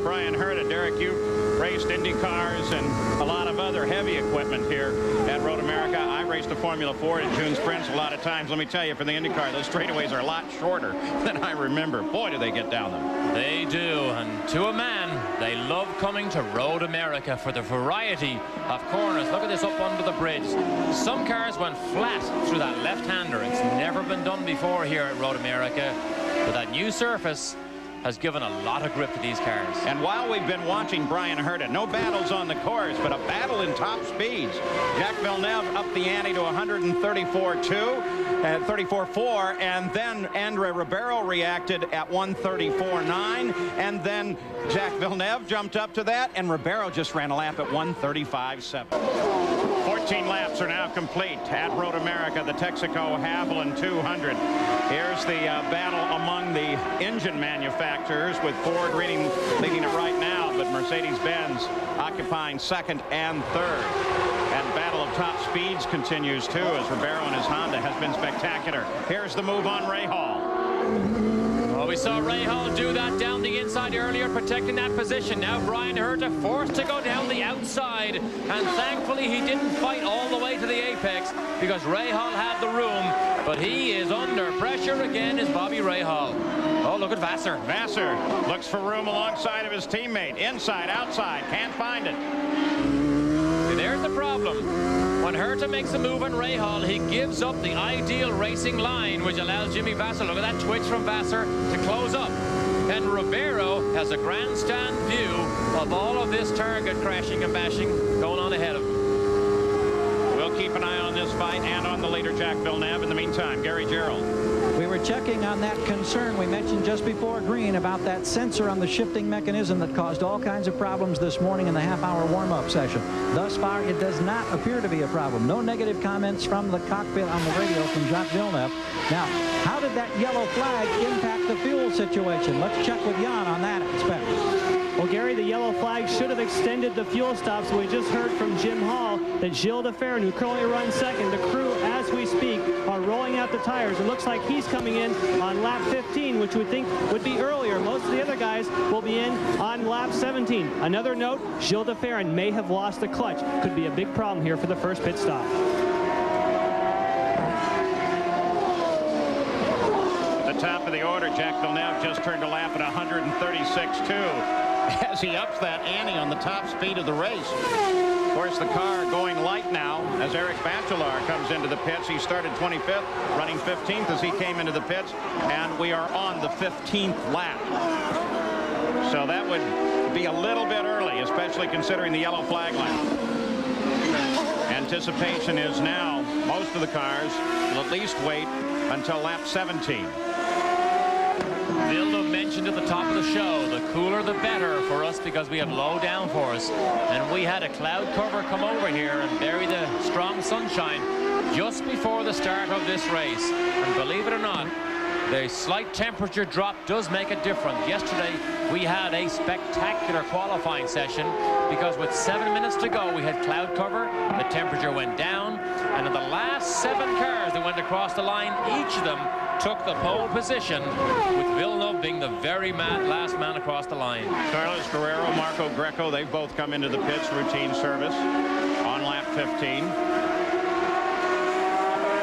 A: Brian Hurt. Derek, you've raced Indy cars and a lot of other heavy equipment here at Road America. I raced the Formula 4 at June Sprints a lot of times. Let me tell you, for the Indy car, those straightaways are a lot shorter than I remember. Boy, do they get down them.
P: They do, and to a man, they love coming to Road America for the variety of corners. Look at this up under the bridge. Some cars went flat through that left-hander. It's never been done before here at Road America. But that new surface has given a lot of grip to these cars.
A: And while we've been watching Brian Hurt, no battles on the course, but a battle in top speeds. Jacques Villeneuve up the ante to 134.2, at 34.4, and then Andre Ribeiro reacted at 1:34.9, and then Jacques Villeneuve jumped up to that, and Ribeiro just ran a lap at 1:35.7. 14 laps are now complete at Road America, the Texaco Haviland 200. Here's the battle among the engine manufacturers, with Ford leading it right now, but Mercedes-Benz occupying second and third. And battle of top speeds continues too, as Ribeiro and his Honda has been spectacular. Here's the move on Rahal.
P: Well, we saw Rahal do that down the inside earlier, protecting that position. Now Brian Herta forced to go down the outside, and thankfully he didn't fight all the way to the apex because Rahal had the room, but he is under pressure again, is Bobby Rahal. Oh, look at Vassar.
A: Vassar looks for room alongside of his teammate. Inside, outside, can't find it.
P: There's the problem. When Herta makes a move on Rahal, he gives up the ideal racing line, which allows Jimmy Vassar, look at that twitch from Vassar, to close up. And Ribeiro has a grandstand view of all of this target crashing and bashing going on ahead of him.
A: We'll keep an eye on this fight and on the leader, Jacques Villeneuve. In the meantime, Gary Gerald.
D: We were checking on that concern we mentioned just before green about that sensor on the shifting mechanism that caused all kinds of problems this morning in the half-hour warm-up session. Thus far, it does not appear to be a problem. No negative comments from the cockpit on the radio from Jacques Villeneuve. Now, how did that yellow flag impact the fuel situation? Let's check with Jan on that aspect.
F: Well, Gary, the yellow flag should have extended the fuel stop, so we just heard from Jim Hall that Gilles de Ferran, who currently runs second, the crew, as we speak, are rolling out the tires. It looks like he's coming in on lap 15, which we think would be earlier. Most of the other guys will be in on lap 17. Another note, Gilles de Ferran may have lost the clutch. Could be a big problem here for the first pit stop.
A: At the top of the order, Jacques Villeneuve just turned a lap at 136.2. as he ups that ante on the top speed of the race. Of course, the car going light now as Eric Bachelard comes into the pits. He started 25th, running 15th as he came into the pits, and we are on the 15th lap. So that would be a little bit early, especially considering the yellow flag line. Anticipation is now, most of the cars will at least wait until lap 17.
P: Villeneuve mentioned at the top of the show, the cooler the better for us because we have low downforce. And we had a cloud cover come over here and bury the strong sunshine just before the start of this race. And believe it or not, the slight temperature drop does make a difference. Yesterday, we had a spectacular qualifying session because with 7 minutes to go, we had cloud cover, the temperature went down, and in the last 7 cars that went across the line, each of them took the pole position, with Villeneuve being the very last man across the line.
A: Carlos Guerrero, Marco Greco, they've both come into the pits, routine service on lap 15.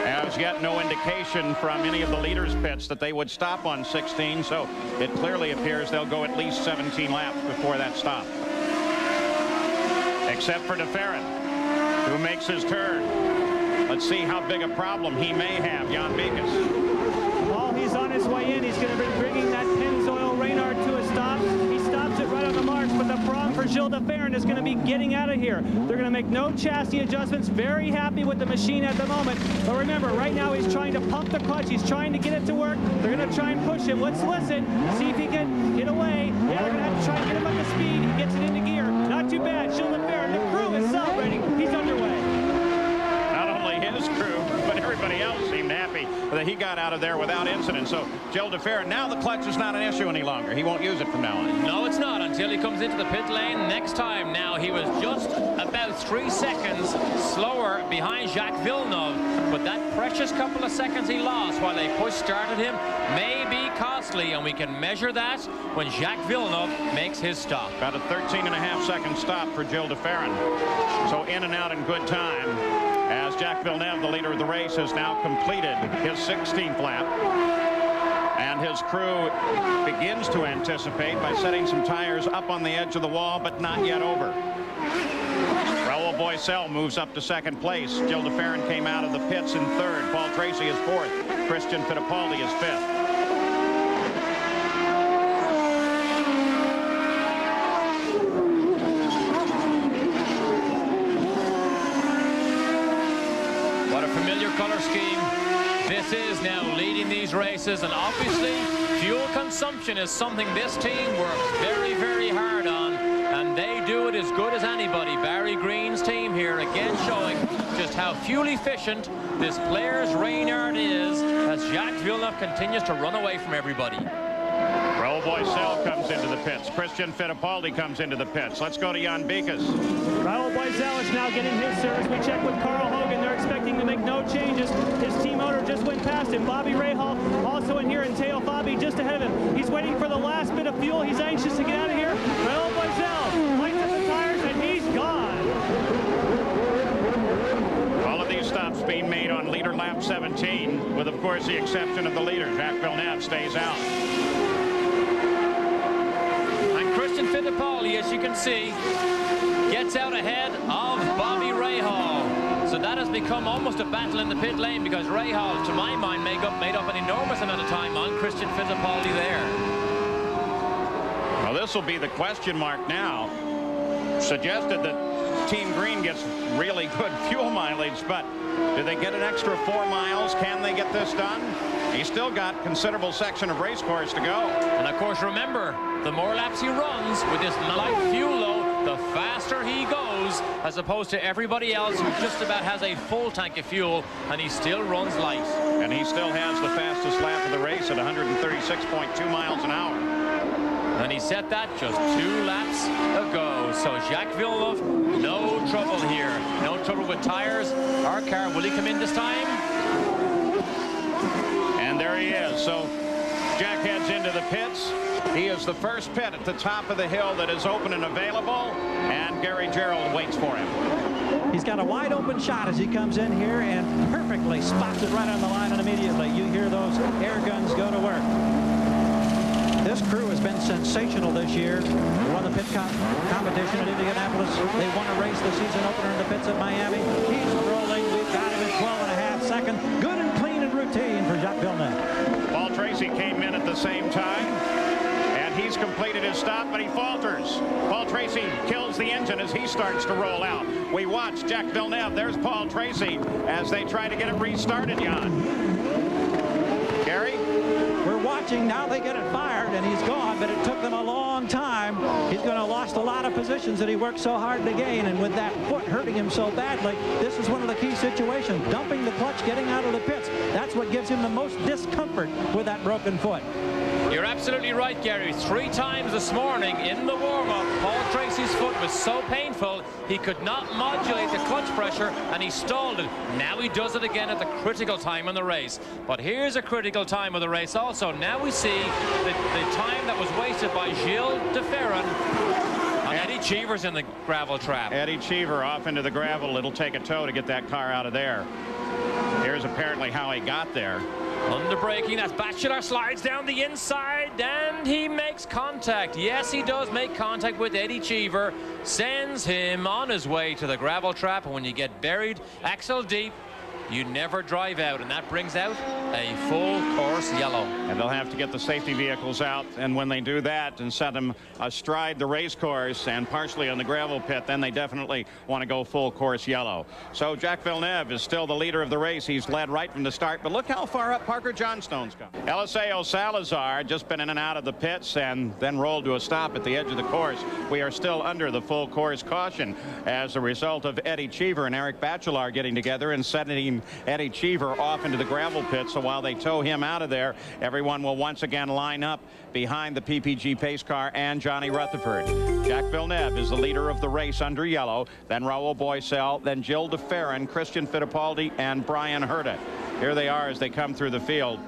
A: As yet, no indication from any of the leaders' pits that they would stop on 16, so it clearly appears they'll go at least 17 laps before that stop. Except for de Ferran, who makes his turn. Let's see how big a problem he may have, Jan Beekes.
F: Well, he's on his way in. He's going to be bringing that Pennzoil Reynard to a stop. He stops it right on the marks, but the problem for Gilles de Ferran is going to be getting out of here. They're going to make no chassis adjustments. Very happy with the machine at the moment. But remember, right now he's trying to pump the clutch. He's trying to get it to work. They're going to try and push him. Let's listen. See if he can get away. Yeah, they're going to have to try and get him up to speed. He gets it into gear. Not too bad. Gilles de Ferran, the crew is celebrating. He's underway.
A: Not only his crew, but everybody else seemed happy that he got out of there without incident. So Gilles de Ferran, now the clutch is not an issue any longer. He won't use it from now on.
P: No, it's not until he comes into the pit lane next time. Now, he was just about 3 seconds slower behind Jacques Villeneuve, but that precious couple of seconds he lost while they push-started him may be costly, and we can measure that when Jacques Villeneuve makes his stop.
A: About a 13.5-second stop for Gilles de Ferran. So in and out in good time, as Jacques Villeneuve, the leader of the race, has now completed his 16th lap. And his crew begins to anticipate by setting some tires up on the edge of the wall, but not yet over. Raul Boisel moves up to second place. Gilles de Ferran came out of the pits in third. Paul Tracy is fourth. Christian Fittipaldi is fifth.
P: What a familiar color scheme. This is now leading these races, and obviously fuel consumption is something this team works very, very hard on, and they do it as good as anybody. Barry Green's team here again showing just how fuel efficient this Players Reynard is as Jacques Villeneuve continues to run away from everybody.
A: Raoul Boisel comes into the pits. Christian Fittipaldi comes into the pits. Let's go to Jan Beekes.
F: Raoul Boisel is now getting his service. We checked with Carl Hogan. They're expecting to make no changes. His team owner just went past him. Bobby Rahal also in here, and Teo Fabi just ahead of him. He's waiting for the last bit of fuel. He's anxious to get out of here. Raoul Boisel lights up the tires, and he's gone.
A: All of these stops being made on leader lap 17, with, of course, the exception of the leader. Jacques Villeneuve stays out.
P: Christian Fittipaldi, as you can see, gets out ahead of Bobby Rahal. So that has become almost a battle in the pit lane, because Rahal, to my mind, made up an enormous amount of time on Christian Fittipaldi there.
A: Well, this will be the question mark now. Suggested that Team Green gets really good fuel mileage, but do they get an extra 4 miles? Can they get this done? He's still got considerable section of race course to go.
P: And of course, remember, the more laps he runs with this light fuel load, the faster he goes, as opposed to everybody else who just about has a full tank of fuel, and he still runs light.
A: And he still has the fastest lap of the race at 136.2 miles an hour.
P: And he set that just 2 laps ago. So Jacques Villeneuve, no trouble here. No trouble with tires. Our car, will he come in this time?
A: And there he is. So Jack heads into the pits. He is the first pit at the top of the hill that is open and available, and Gary Gerald waits for him.
D: He's got a wide open shot as he comes in here and perfectly spots it right on the line, and immediately you hear those air guns go to work. This crew has been sensational this year. They won the pit competition at Indianapolis. They won a race the season opener in the pits at Miami. He's rolling. We've got him in 12.5 seconds. Good and clean and routine for Jacques Villeneuve.
A: Paul Tracy came in at the same time, and he's completed his stop, but he falters. Paul Tracy kills the engine as he starts to roll out. We watch Jacques Villeneuve. There's Paul Tracy as they try to get it restarted, Jan. Gary?
D: We're watching. Now they get it fired, and he's gone, but it took them a long time. He's going to have lost a lot of positions that he worked so hard to gain, and with that foot hurting him so badly, this is one of the key situations. Dumping the clutch, getting out of the pits. That's what gives him the most discomfort with that broken foot.
P: You're absolutely right, Gary. 3 times this morning in the warm-up, Paul Tracy's foot was so painful he could not modulate the clutch pressure, and he stalled it. Now he does it again at the critical time in the race. But here's a critical time of the race also. Now we see the time that was wasted by Gilles de Ferran. And Eddie Cheever's in the gravel trap.
A: Eddie Cheever off into the gravel. It'll take a tow to get that car out of there. Here's apparently how he got there.
P: Under braking, as Bachelor slides down the inside, and he makes contact. Yes, he does make contact with Eddie Cheever, sends him on his way to the gravel trap. And when you get buried axle deep, you never drive out, and that brings out a full course yellow.
A: And they'll have to get the safety vehicles out, and when they do that and set them astride the race course and partially on the gravel pit, then they definitely want to go full course yellow. So Jacques Villeneuve is still the leader of the race. He's led right from the start, but look how far up Parker Johnstone's gone. Eliseo Salazar just been in and out of the pits and then rolled to a stop at the edge of the course. We are still under the full course caution as a result of Eddie Cheever and Eric Bachelor getting together and setting Eddie Cheever off into the gravel pit. So while they tow him out of there, everyone will once again line up behind the PPG pace car and Johnny Rutherford. Jacques Villeneuve is the leader of the race under yellow, then Raoul Boisel, then Gilles de Ferran, Christian Fittipaldi, and Brian Herta. Here they are as they come through the field.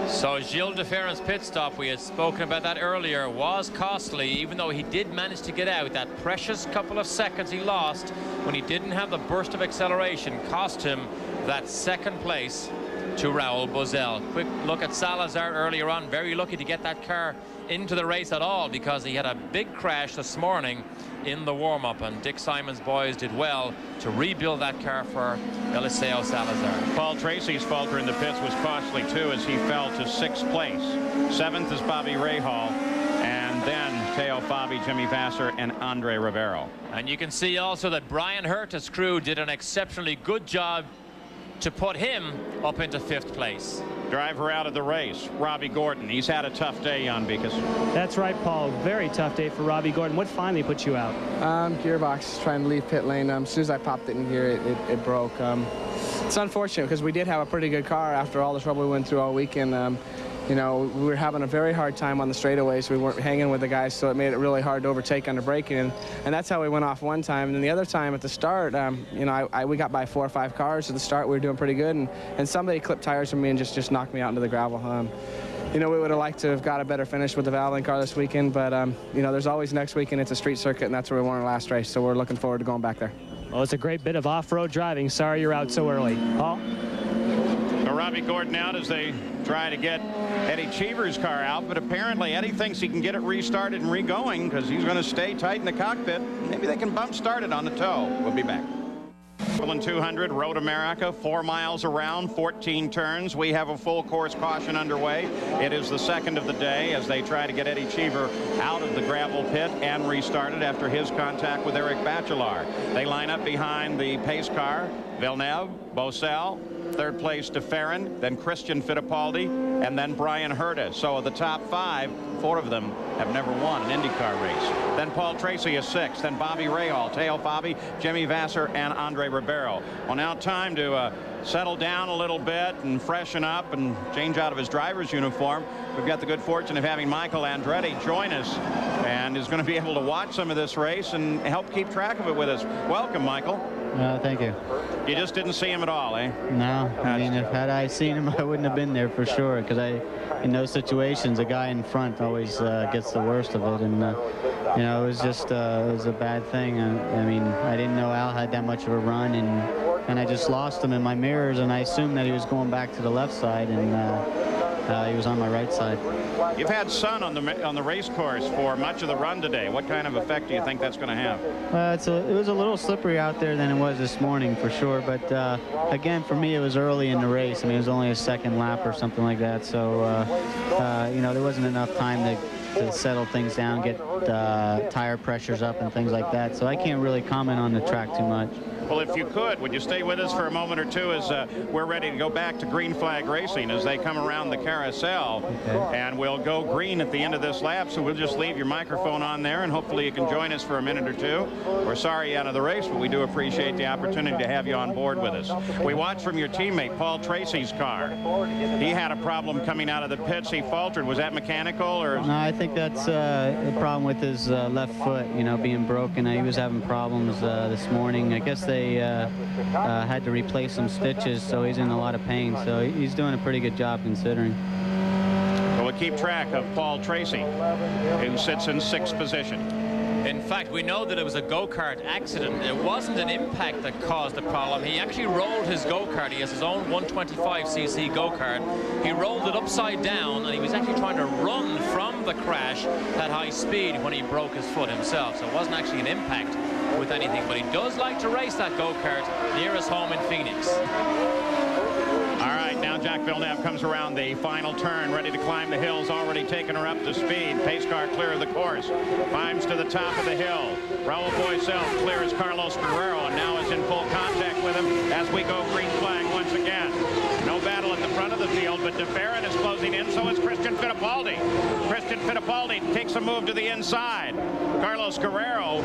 P: So Gilles de Ferran's pit stop, we had spoken about that earlier, was costly, even though he did manage to get out. That precious couple of seconds he lost when he didn't have the burst of acceleration cost him that second place to Raoul Boisel. Quick look at Salazar earlier on. Very lucky to get that car into the race at all, because he had a big crash this morning in the warm-up, and Dick Simon's boys did well to rebuild that car for Eliseo Salazar.
A: Paul Tracy's falter in the pits was costly too, as he fell to 6th place. 7th is Bobby Rahal, and then Teo Fabi, Jimmy Vasser, and Andre Rivero.
P: And you can see also that Brian Herta's crew did an exceptionally good job to put him up into 5th place.
A: Driver out of the race, Robbie Gordon. He's had a tough day, Jan Beekes.
F: That's right, Paul. Very tough day for Robbie Gordon. What finally put you out?
Q: Gearbox, trying to leave pit lane. As soon as I popped it in here, it broke. It's unfortunate because we did have a pretty good car after all the trouble we went through all weekend. You know, we were having a very hard time on the straightaways. We weren't hanging with the guys, so it made it really hard to overtake under braking. And that's how we went off one time. And then the other time at the start, you know, we got by 4 or 5 cars at the start. We were doing pretty good. And somebody clipped tires from me and just knocked me out into the gravel. You know, we would have liked to have got a better finish with the Valvoline car this weekend. But, you know, there's always next weekend. It's a street circuit, and that's where we won our last race. So we're looking forward to going back there.
F: Well, it's a great bit of off-road driving. Sorry you're out so early. Paul?
A: So Robbie Gordon out as they try to get Eddie Cheever's car out, but apparently Eddie thinks he can get it restarted and re-going because he's going to stay tight in the cockpit. Maybe they can bump start it on the toe. We'll be back. 200 Road America, 4 miles around, 14 turns. We have a full course caution underway. It is the second of the day as they try to get Eddie Cheever out of the gravel pit and restarted after his contact with Eric Bachelard. They line up behind the pace car. Villeneuve, Bosel, third place to Farron, then Christian Fittipaldi, and then Brian Herta. So of the top 5, 4 of them have never won an IndyCar race. Then Paul Tracy is 6th, then Bobby Rahal, Teo Fabi, Jimmy Vasser, and Andre Ribeiro. Well, now time to settle down a little bit and freshen up and change out of his driver's uniform. We've got the good fortune of having Michael Andretti join us and is going to be able to watch some of this race and help keep track of it with us. Welcome, Michael.
O: Thank you.
A: You just didn't see him at all, eh?
O: No, I mean, had I seen him, I wouldn't have been there for sure, because in those situations, a guy in front always gets the worst of it, and you know, it was just it was a bad thing. I mean, I didn't know Al had that much of a run, and I just lost him in my mirrors, and I assumed that he was going back to the left side, and he was on my right side.
A: You've had sun on the race course for much of the run today. What kind of effect do you think that's going to have?
O: It was a little slippery out there than it was this morning for sure, but again, for me, it was early in the race. I mean, it was only a second lap or something like that, so you know, there wasn't enough time to settle things down, get tire pressures up and things like that, so I can't really comment on the track too much.
A: Well, if you could, would you stay with us for a moment or two as we're ready to go back to green flag racing as they come around the carousel. Okay. And we'll go green at the end of this lap, so we'll just leave your microphone on there and hopefully you can join us for a minute or two. We're sorry you're out of the race, but we do appreciate the opportunity to have you on board with us. We watched from your teammate Paul Tracy's car. He had a problem coming out of the pits. He faltered. Was that mechanical or?
O: No, I think that's a problem with his left foot, you know, being broken. He was having problems this morning. I guess they had to replace some stitches, so he's in a lot of pain. So he's doing a pretty good job considering.
A: Well, we'll keep track of Paul Tracy, who sits in 6th position.
P: In fact, we know that it was a go-kart accident. It wasn't an impact that caused the problem. He actually rolled his go-kart. He has his own 125cc go-kart. He rolled it upside down, and he was actually trying to run from the crash at high speed when he broke his foot himself. So it wasn't actually an impact with anything, but he does like to race that go-kart near his home in Phoenix.
A: All right, now Jacques Villeneuve comes around the final turn, ready to climb the hills, already taking her up to speed. Pace car clear of the course, climbs to the top of the hill. Raul Boisel clears Carlos Guerrero and now is in full contact with him as we go green flag once again. No battle at the front of the field, but DeFerrin is closing in, so is Christian Fittipaldi. Christian Fittipaldi takes a move to the inside. Carlos Guerrero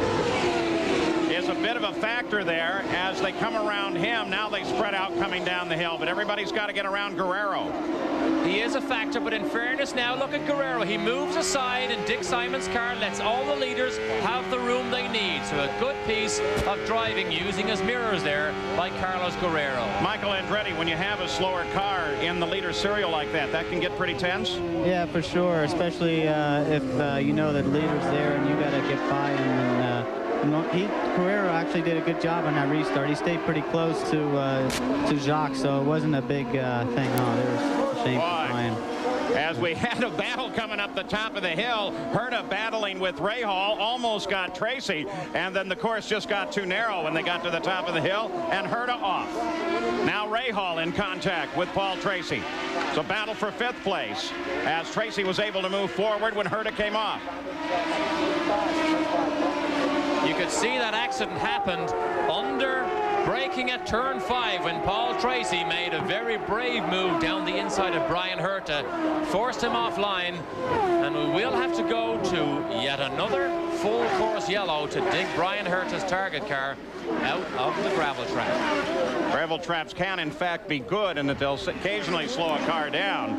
A: is a bit of a factor there as they come around him. Now they spread out coming down the hill, but everybody's got to get around Guerrero.
P: He is a factor, but in fairness now, look at Guerrero. He moves aside, and Dick Simon's car lets all the leaders have the room they need. So a good piece of driving using his mirrors there by Carlos Guerrero.
A: Michael Andretti, when you have a slower car in the leader serial like that, that can get pretty tense?
O: Yeah, for sure, especially if you know that the leader's there and you got to get by him. And Guerrero actually did a good job on that restart. He stayed pretty close to Jacques, so it wasn't a big thing. Oh, there was a shame for him.
A: As we had a battle coming up the top of the hill, Herta battling with Rahal, almost got Tracy, and then the course just got too narrow when they got to the top of the hill, and Herta off. Now Rahal in contact with Paul Tracy. So battle for 5th place as Tracy was able to move forward when Herta came off.
P: You could see that accident happened under Braking at turn 5 when Paul Tracy made a very brave move down the inside of Brian Herta, forced him offline, and we will have to go to yet another full course yellow to dig Brian Herta's target car out of the gravel trap.
A: Gravel traps can in fact be good in that they'll occasionally slow a car down,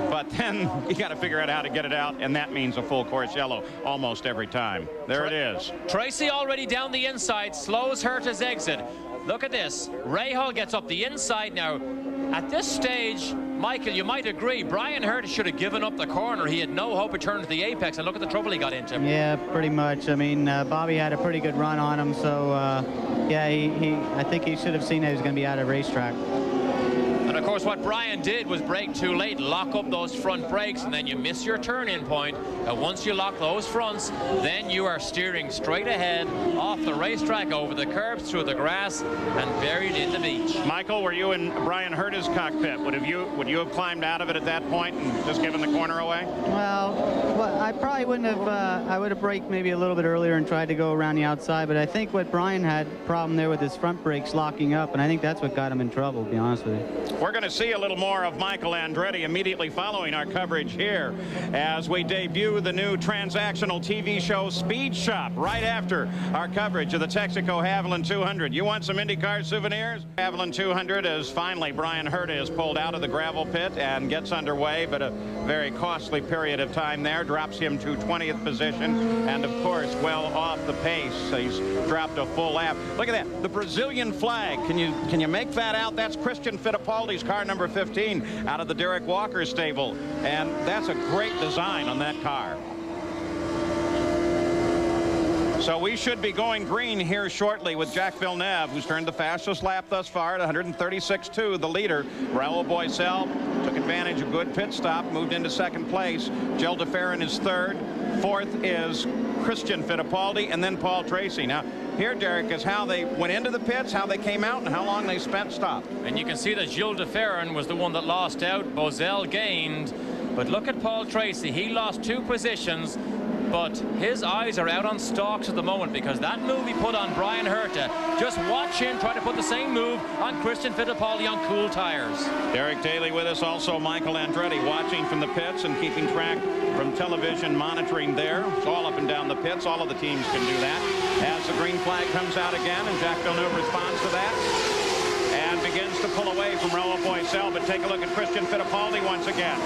A: but then you got to figure out how to get it out, and that means a full course yellow almost every time. There it is.
P: Tracy already down the inside, slows Herta's exit. Look at this. Rahal gets up the inside now. At this stage, Michael, you might agree, Brian Herta should have given up the corner. He had no hope of turning to the apex, and look at the trouble he got into.
O: Yeah, pretty much. I mean, Bobby had a pretty good run on him, so yeah, I think he should have seen that he was going to be out of racetrack.
P: And of course, what Brian did was brake too late, lock up those front brakes, and then you miss your turn-in point. And once you lock those fronts, then you are steering straight ahead off the racetrack, over the curbs, through the grass, and buried in the beach.
A: Michael, were you in Brian Herta's cockpit? Would you have climbed out of it at that point and just given the corner away?
O: Well, I probably wouldn't have. I would have braked maybe a little bit earlier and tried to go around the outside. But I think what Brian had problem there with his front brakes locking up, and I think that's what got him in trouble, to be honest with you.
A: We're going to see a little more of Michael Andretti immediately following our coverage here as we debut the new transactional TV show Speed Shop right after our coverage of the Texaco Haviland 200. You want some IndyCar souvenirs? Haviland 200 as finally Brian Herta is pulled out of the gravel pit and gets underway, but a very costly period of time there drops him to 20th position, and of course well off the pace. He's dropped a full lap. Look at that, the Brazilian flag. Can you make that out? That's Christian Fittipaldi's car number 15 out of the Derek Walker stable, and that's a great design on that car. So we should be going green here shortly with Jacques Villeneuve, who's turned the fastest lap thus far at 136.2. The leader, Raoul Boisel, took advantage of good pit stop, moved into second place. Gilles de Ferran is third. Fourth is Christian Fittipaldi, and then Paul Tracy. Now, here, Derek, is how they went into the pits, how they came out, and how long they spent stopped.
P: And you can see that Gilles de Ferran was the one that lost out. Boisel gained. But look at Paul Tracy. He lost 2 positions, but his eyes are out on stalks at the moment because that move he put on Brian Herta, just watch him try to put the same move on Christian Fittipaldi on cool tires.
A: Derek Daly with us, also Michael Andretti watching from the pits and keeping track from television monitoring there. It's all up and down the pits. All of the teams can do that. As the green flag comes out again, and Jacques Villeneuve responds to that and begins to pull away from Raoul Boisel, but take a look at Christian Fittipaldi once again.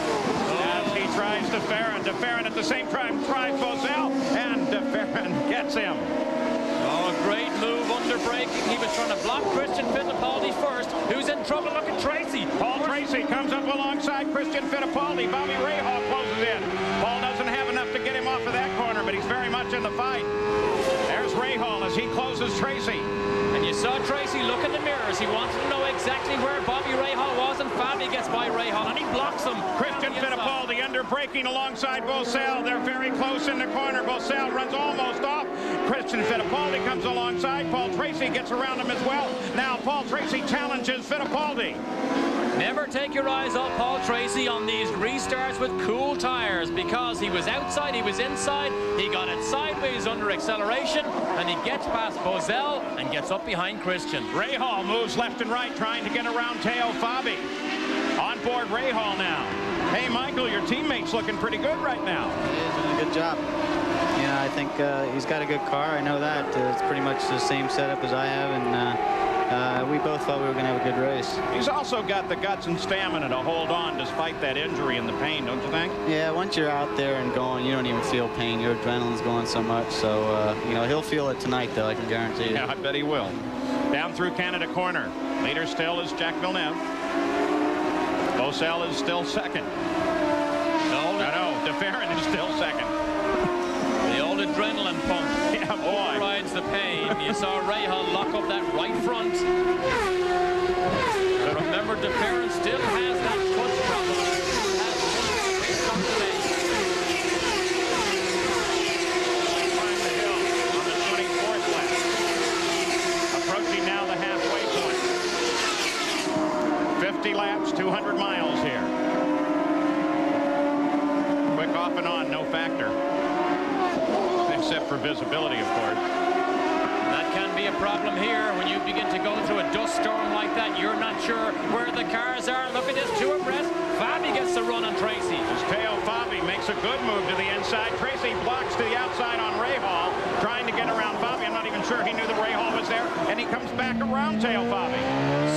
A: As he tries De Ferran. De Ferran at the same time tries Boisel, and De Ferran gets him.
P: Oh, a great move under braking. He was trying to block Christian Fittipaldi first. Who's in trouble? Look at Tracy.
A: Paul Tracy comes up alongside Christian Fittipaldi. Bobby Rahal closes in. Paul doesn't have enough to get him off of that corner, but he's very much in the fight. There's Rahal as he closes Tracy.
P: And you saw Tracy look in the mirrors. He wanted to know exactly where Bobby Rahal was, and Fabi gets by Rahal, and he blocks him.
A: Christian Fittipaldi under braking alongside Boisel. They're very close in the corner. Boisel runs almost off. Christian Fittipaldi comes alongside. Paul Tracy gets around him as well. Now Paul Tracy challenges Fittipaldi.
P: Never take your eyes off Paul Tracy on these restarts with cool tires, because he was outside, he was inside, he got it sideways under acceleration, and he gets past Boisel and gets up behind Christian.
A: Rahal moves left and right trying to get around Teo Fabi. On board Rahal now. Hey Michael, your teammate's looking pretty good right now.
O: He's doing a good job. You know, I think he's got a good car. I know that. It's pretty much the same setup as I have, and we both thought we were going to have a good race.
A: He's also got the guts and stamina to hold on despite that injury and the pain, don't you think?
O: Yeah, once you're out there and going, you don't even feel pain. Your adrenaline's going so much. So, you know, he'll feel it tonight, though, I can guarantee you.
A: Yeah, I bet he will. Down through Canada corner. Leader still is Jacques Villeneuve. Boisel is still second. No, De Ferran is still second.
P: The old adrenaline pump.
A: Yeah, boy.
P: Rides the pain. You saw Rahal lock up that right front. But remember, De Ferran still has that foot problem.
A: Climb the hill on the 24th lap. Approaching now the halfway point. 50 laps, 200 miles here. Quick off and on, no factor. Except for visibility, of course.
P: That can be a problem here when you begin to go through a dust storm like that. You're not sure where the cars are. Look at this, 2 abreast. Fabi gets the run on Tracy.
A: As Teo Fabi makes a good move to the inside. Tracy blocks to the outside on Rahal, trying to get around Fabi. I'm not even sure he knew that Rahal was there, and he comes back around Teo Fabi.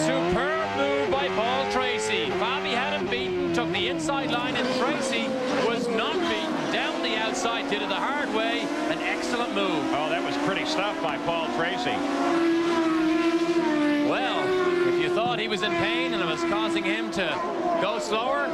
P: Superb move by Paul Tracy. Fabi had him beaten, took the inside line, and Tracy was not beaten. Down the outside, did it the hard way. An excellent move.
A: Oh, that was pretty stuff by Paul Tracy.
P: Well, if you thought he was in pain and it was causing him to go slower,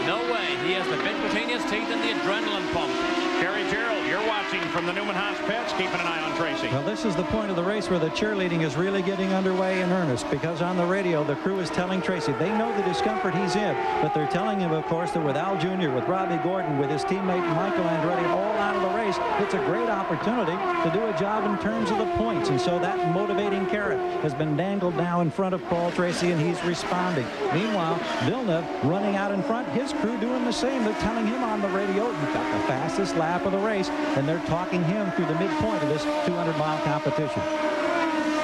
P: no way. He has the bit between his teeth and the adrenaline pump.
A: Gary Gerald, you're watching from the Newman Haas pits, keeping an eye on Tracy.
D: Well, this is the point of the race where the cheerleading is really getting underway in earnest, because on the radio, the crew is telling Tracy they know the discomfort he's in, but they're telling him, of course, that with Al Jr., with Robbie Gordon, with his teammate Michael Andretti all out of the race, it's a great opportunity to do a job in terms of the points. And so that motivating carrot has been dangled now in front of Paul Tracy, and he's responding. Meanwhile, Villeneuve running out in front, his crew doing the same. They're telling him on the radio, you've got the fastest lap of the race, and they're talking him through the midpoint of this 200-mile competition.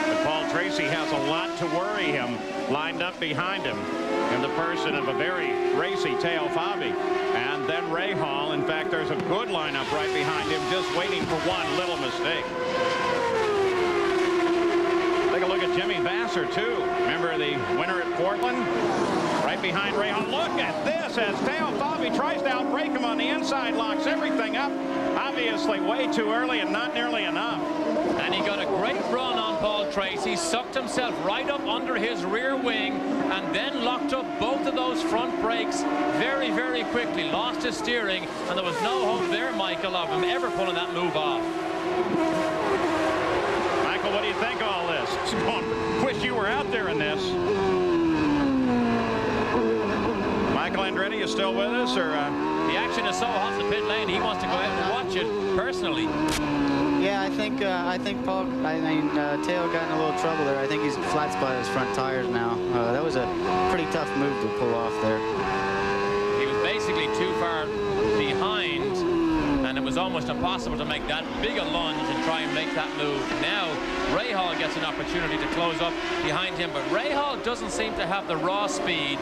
A: But Paul Tracy has a lot to worry him lined up behind him in the person of a very racy Teo Fabi. And then Rahal. In fact, there's a good lineup right behind him, just waiting for one little mistake. Take a look at Jimmy Vasser, too. Remember the winner at Portland? Right behind Rahal. Look at this as Teo Fabi tries to outbrake him on the inside, locks everything up. Obviously way too early and not nearly enough.
P: And he got a great run on Paul Tracy, sucked himself right up under his rear wing, and then locked up both of those front brakes very, very quickly. Lost his steering, and there was no hope there, Michael, of him ever pulling that move off.
A: Michael, what do you think of all this? Wish you were out there in this. Michael Andretti, you still with us, or?
P: The action is so hot in the pit lane, he wants to go out and watch it personally.
O: Yeah, I think Paul, Teo got in a little trouble there. I think he's flat spotted his front tires now. That was a pretty tough move to pull off there.
P: He was basically too far behind, and it was almost impossible to make that big a lunge and try and make that move. Now, Rahal gets an opportunity to close up behind him, but Rahal doesn't seem to have the raw speed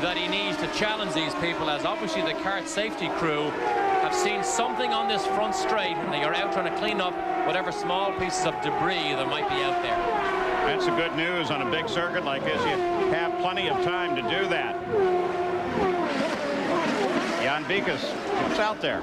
P: that he needs to challenge these people, as obviously the kart safety crew have seen something on this front straight, and they are out trying to clean up whatever small pieces of debris that might be out there.
A: That's the good news on a big circuit like this. You have plenty of time to do that. Jan Bikas, what's out there?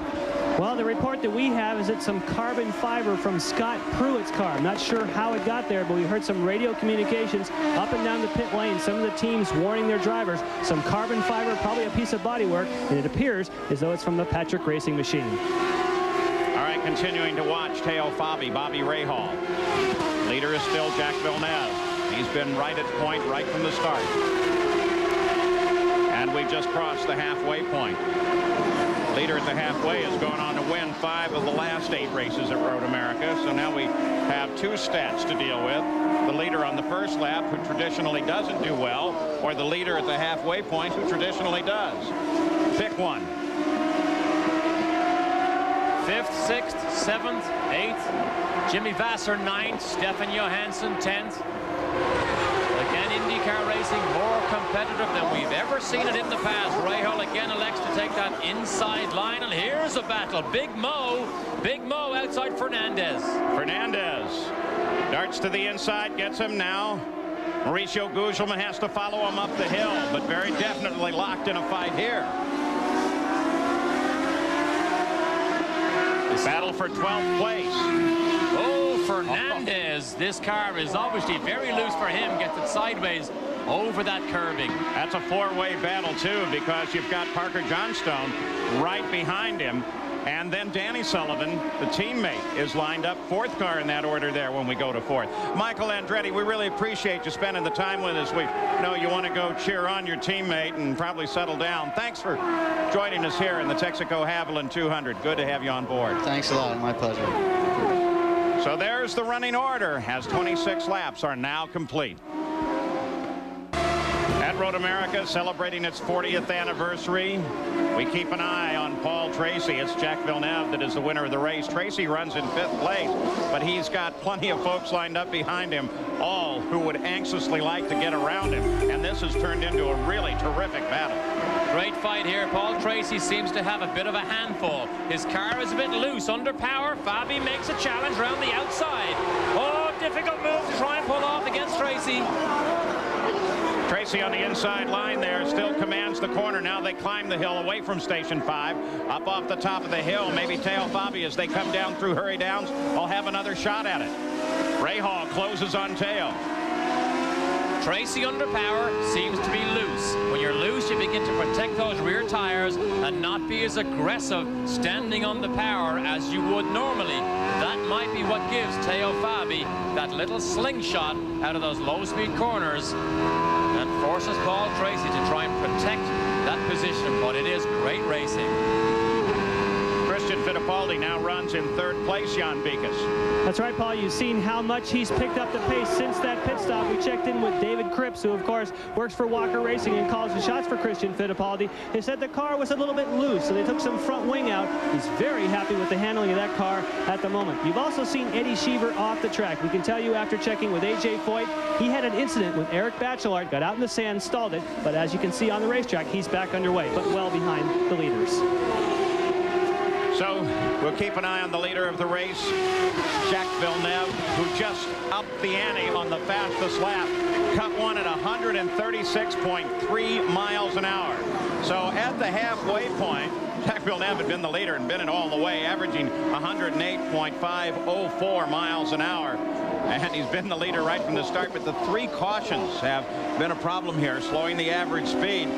F: Well, the report that we have is it's some carbon fiber from Scott Pruitt's car. I'm not sure how it got there, but we heard some radio communications up and down the pit lane. Some of the teams warning their drivers. Some carbon fiber, probably a piece of bodywork, and it appears as though it's from the Patrick Racing machine.
A: All right, continuing to watch Teo Fabi, Bobby Rahal. Leader is still Jack Villeneuve. He's been right at point right from the start. And we've just crossed the halfway point. Leader at the halfway is going on to win 5 of the last 8 races at Road America. So now we have 2 stats to deal with. The leader on the first lap, who traditionally doesn't do well, or the leader at the halfway point, who traditionally does. Pick one.
P: 5th, 6th, 7th, 8th. Jimmy Vasser 9th. Stefan Johansson 10th. Again, IndyCar racing more competitive than we've ever seen it in the past. Rahal again elects to take that inside line, and here's a battle. Big Mo outside Fernandez.
A: Fernandez darts to the inside, gets him now. Mauricio Gugelmin has to follow him up the hill, but very definitely locked in a fight here. Battle for 12th place.
P: Oh, Fernandez. This car is obviously very loose for him. Gets it sideways over that curbing.
A: That's a 4-way battle, too, because you've got Parker Johnstone right behind him. And then Danny Sullivan, the teammate, is lined up 4th car in that order there when we go to 4th. Michael Andretti, we really appreciate you spending the time with us. We know you want to go cheer on your teammate and probably settle down. Thanks for joining us here in the Texaco Haviland 200. Good to have you on board.
O: Thanks a lot. My pleasure.
A: So there's the running order, as 26 laps are now complete. At Road America, celebrating its 40th anniversary, we keep an eye on Paul Tracy. It's Jacques Villeneuve that is the winner of the race. Tracy runs in 5th place, but he's got plenty of folks lined up behind him, all who would anxiously like to get around him. And this has turned into a really terrific battle.
P: Great fight here. Paul Tracy seems to have a bit of a handful. His car is a bit loose, under power. Fabi makes a challenge around the outside. Oh, difficult move to try and pull off against Tracy.
A: Tracy on the inside line there still commands the corner. Now they climb the hill away from Station 5. Up off the top of the hill, maybe Teo Fabi as they come down through Hurry Downs will have another shot at it. Rahal closes on Teo.
P: Tracy under power seems to be loose. When you're loose, you begin to protect those rear tires and not be as aggressive standing on the power as you would normally. That might be what gives Teo Fabi that little slingshot out of those low-speed corners and forces Paul Tracy to try and protect that position, but it is great racing.
A: Christian Fittipaldi now runs in 3rd place, Jan Beekes.
F: That's right, Paul. You've seen how much he's picked up the pace since that pit stop. We checked in with David Cripps, who, of course, works for Walker Racing and calls the shots for Christian Fittipaldi. He said the car was a little bit loose, so they took some front wing out. He's very happy with the handling of that car at the moment. You've also seen Eddie Cheever off the track. We can tell you after checking with A.J. Foyt, he had an incident with Eric Bachelard, got out in the sand, stalled it, but as you can see on the racetrack, he's back underway, but well behind the leaders.
A: So we'll keep an eye on the leader of the race, Jacques Villeneuve, who just upped the ante on the fastest lap. Cut one at 136.3 miles an hour. So at the halfway point, Jacques Villeneuve had been the leader and been it all the way, averaging 108.504 miles an hour. And he's been the leader right from the start, but the 3 cautions have been a problem here, slowing the average speed.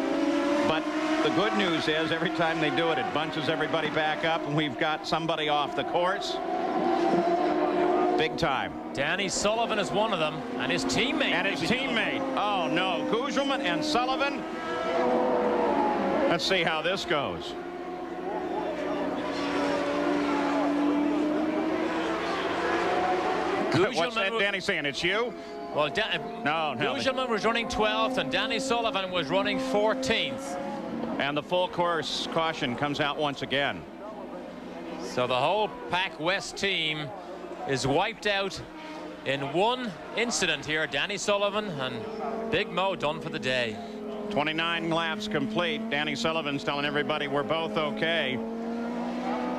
A: But the good news is every time they do it, it bunches everybody back up, and we've got somebody off the course. Big time.
P: Danny Sullivan is one of them, and his teammate.
A: Oh, no. Gugelman and Sullivan. Let's see how this goes. What's that Danny saying? It's you?
P: Well,
A: no.
P: Gugelman was running 12th, and Danny Sullivan was running 14th.
A: And the full course caution comes out once again.
P: So the whole Pac West team is wiped out in one incident here. Danny Sullivan and Big Mo done for the day.
A: 29 laps complete. Danny Sullivan's telling everybody we're both okay.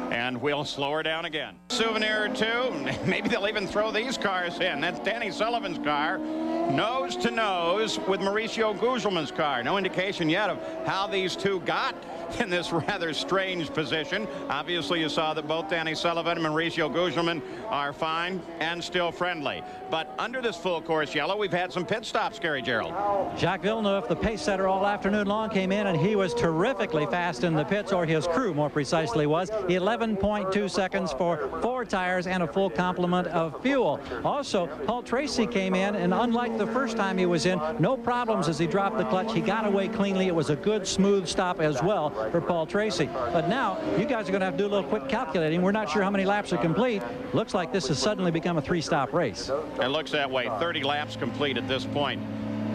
A: And we'll slow her down again. Souvenir or two. Maybe they'll even throw these cars in. That's Danny Sullivan's car, nose to nose with Mauricio Gugelman's car. No indication yet of how these two got in this rather strange position. Obviously, you saw that both Danny Sullivan and Mauricio Gugelman are fine and still friendly. But under this full course yellow, we've had some pit stops, Gary Gerald.
D: Jacques Villeneuve, the pace setter all afternoon long, came in, and he was terrifically fast in the pits, or his crew more precisely was. 11.2 seconds for 4 tires and a full complement of fuel. Also, Paul Tracy came in, and unlike the first time he was in, no problems as he dropped the clutch. He got away cleanly. It was a good, smooth stop as well for Paul Tracy. But now, you guys are going to have to do a little quick calculating. We're not sure how many laps are complete. Looks like this has suddenly become a 3-stop race.
A: It looks that way. 30 laps complete at this point.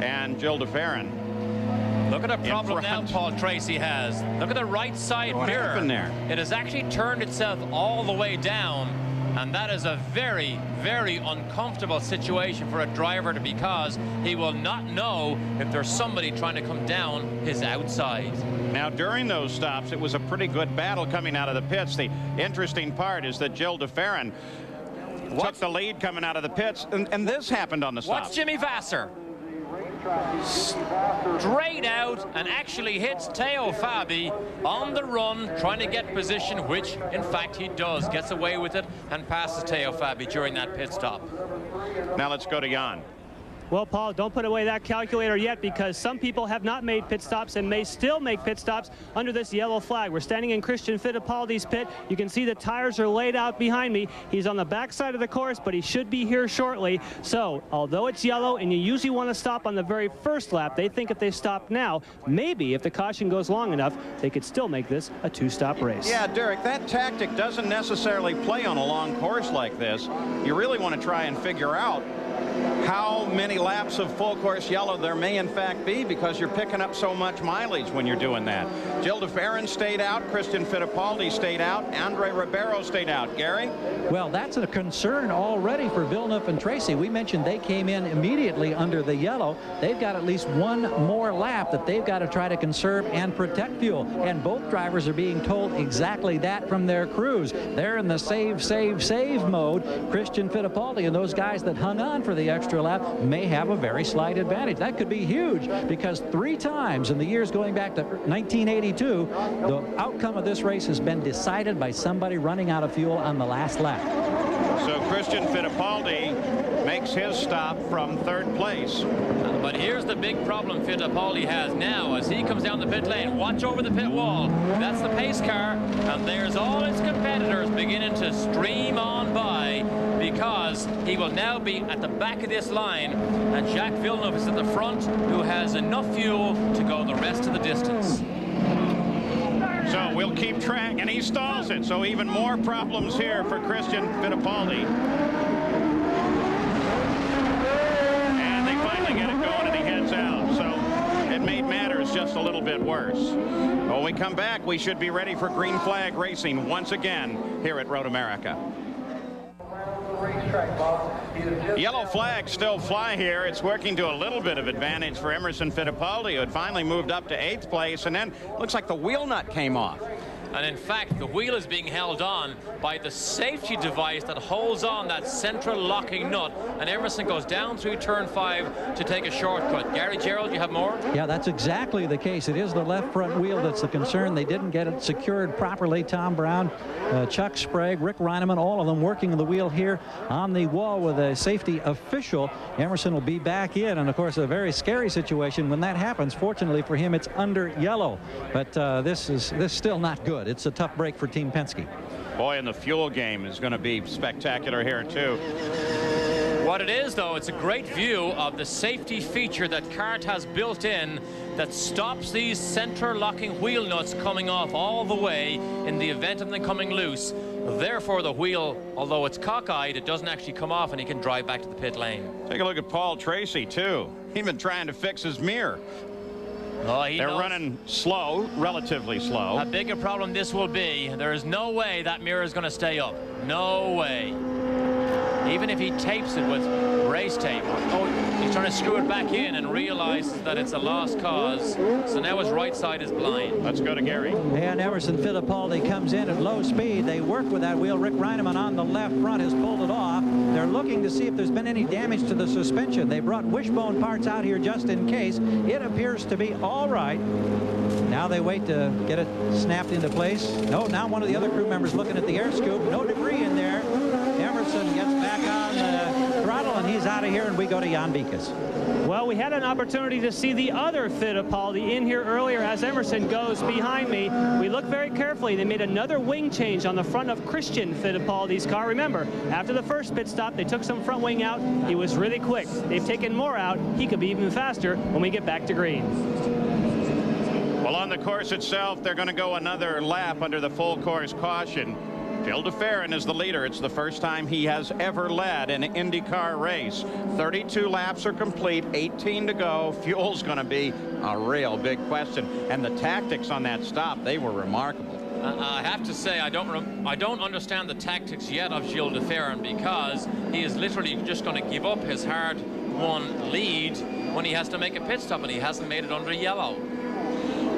A: And Jill DeFerrin.
P: Look at the problem now Paul Tracy has. Look at the right side mirror.
A: What happened there?
P: It has actually turned itself all the way down. And that is a very, very uncomfortable situation for a driver, because he will not know if there's somebody trying to come down his outside.
A: Now, during those stops, it was a pretty good battle coming out of the pits. The interesting part is that Jill DeFerrin took the lead coming out of the pits, and this happened on the stop.
P: What's Jimmy Vasser? Straight out and actually hits Teo Fabi on the run, trying to get position, which in fact he does. Gets away with it and passes Teo Fabi during that pit stop.
A: Now let's go to Jan.
F: Well, Paul, don't put away that calculator yet, because some people have not made pit stops and may still make pit stops under this yellow flag. We're standing in Christian Fittipaldi's pit. You can see the tires are laid out behind me. He's on the backside of the course, but he should be here shortly. So, although it's yellow and you usually want to stop on the very first lap, they think if they stop now, maybe if the caution goes long enough, they could still make this a 2-stop race.
A: Yeah, Derek, that tactic doesn't necessarily play on a long course like this. You really want to try and figure out how many laps of full course yellow there may in fact be, because you're picking up so much mileage when you're doing that. Gil de Ferran stayed out, Christian Fittipaldi stayed out, Andre Ribeiro stayed out. Gary?
D: Well, that's a concern already for Villeneuve and Tracy. We mentioned they came in immediately under the yellow. They've got at least one more lap that they've got to try to conserve and protect fuel. And both drivers are being told exactly that from their crews. They're in the save, save, save mode. Christian Fittipaldi and those guys that hung on for the extra lap may have a very slight advantage. That could be huge, because 3 times in the years going back to 1982, the outcome of this race has been decided by somebody running out of fuel on the last lap.
A: So Christian Fittipaldi makes his stop from 3rd place.
P: But here's the big problem Fittipaldi has now as he comes down the pit lane. Watch over the pit wall. That's the pace car, and there's all his competitors beginning to stream on by, because he will now be at the back of this line, and Jacques Villeneuve is at the front, who has enough fuel to go the rest of the distance.
A: So we'll keep track, and he stalls it. So even more problems here for Christian Fittipaldi. And they finally get it going, and he heads out. So it made matters just a little bit worse. When we come back, we should be ready for green flag racing once again here at Road America. Yellow flags still fly here. It's working to a little bit of advantage for Emerson Fittipaldi, who had finally moved up to 8th place, and then looks like the wheel nut came off.
P: And in fact, the wheel is being held on by the safety device that holds on that central locking nut, and Emerson goes down through turn 5 to take a shortcut. Gary, Gerald, you have more?
D: Yeah, that's exactly the case. It is the left front wheel that's the concern. They didn't get it secured properly. Tom Brown, Chuck Sprague, Rick Reineman, all of them working the wheel here on the wall with a safety official. Emerson will be back in, and of course a very scary situation when that happens. Fortunately for him, it's under yellow, but this is still not good. It's a tough break for Team Penske.
A: Boy, and the fuel game is going to be spectacular here too.
P: What it is, though, it's a great view of the safety feature that CART has built in that stops these center locking wheel nuts coming off all the way in the event of them coming loose. Therefore, the wheel, although it's cockeyed, it doesn't actually come off, and he can drive back to the pit lane.
A: Take a look at Paul Tracy too. He's been trying to fix his mirror.
P: Oh,
A: they're running slow, relatively slow.
P: How big a problem this will be. There is no way that mirror is going to stay up. No way. Even if he tapes it with race tape. Oh, he's trying to screw it back in and realizes that it's a lost cause. So now his right side is blind.
A: Let's go to Gary.
D: And Emerson Fittipaldi comes in at low speed. They work with that wheel. Rick Reineman on the left front has pulled it off. They're looking to see if there's been any damage to the suspension. They brought wishbone parts out here just in case. It appears to be all right. Now they wait to get it snapped into place. No, now one of the other crew members looking at the air scoop. No debris in there. Emerson gets back on the throttle, and he's out of here, and we go to Jan Beekes.
F: Well, we had an opportunity to see the other Fittipaldi in here earlier as Emerson goes behind me. We looked very carefully. They made another wing change on the front of Christian Fittipaldi's car. Remember, after the first pit stop, they took some front wing out. He was really quick. They've taken more out. He could be even faster when we get back to green.
A: Well, on the course itself, they're going to go another lap under the full course caution. Gil de Ferran is the leader. It's the first time he has ever led an IndyCar race. 32 laps are complete, 18 to go. Fuel's going to be a real big question. And the tactics on that stop, they were remarkable.
P: I have to say, I don't understand the tactics yet of Gil de Ferran, because he is literally just going to give up his hard-won lead when he has to make a pit stop, and he hasn't made it under yellow.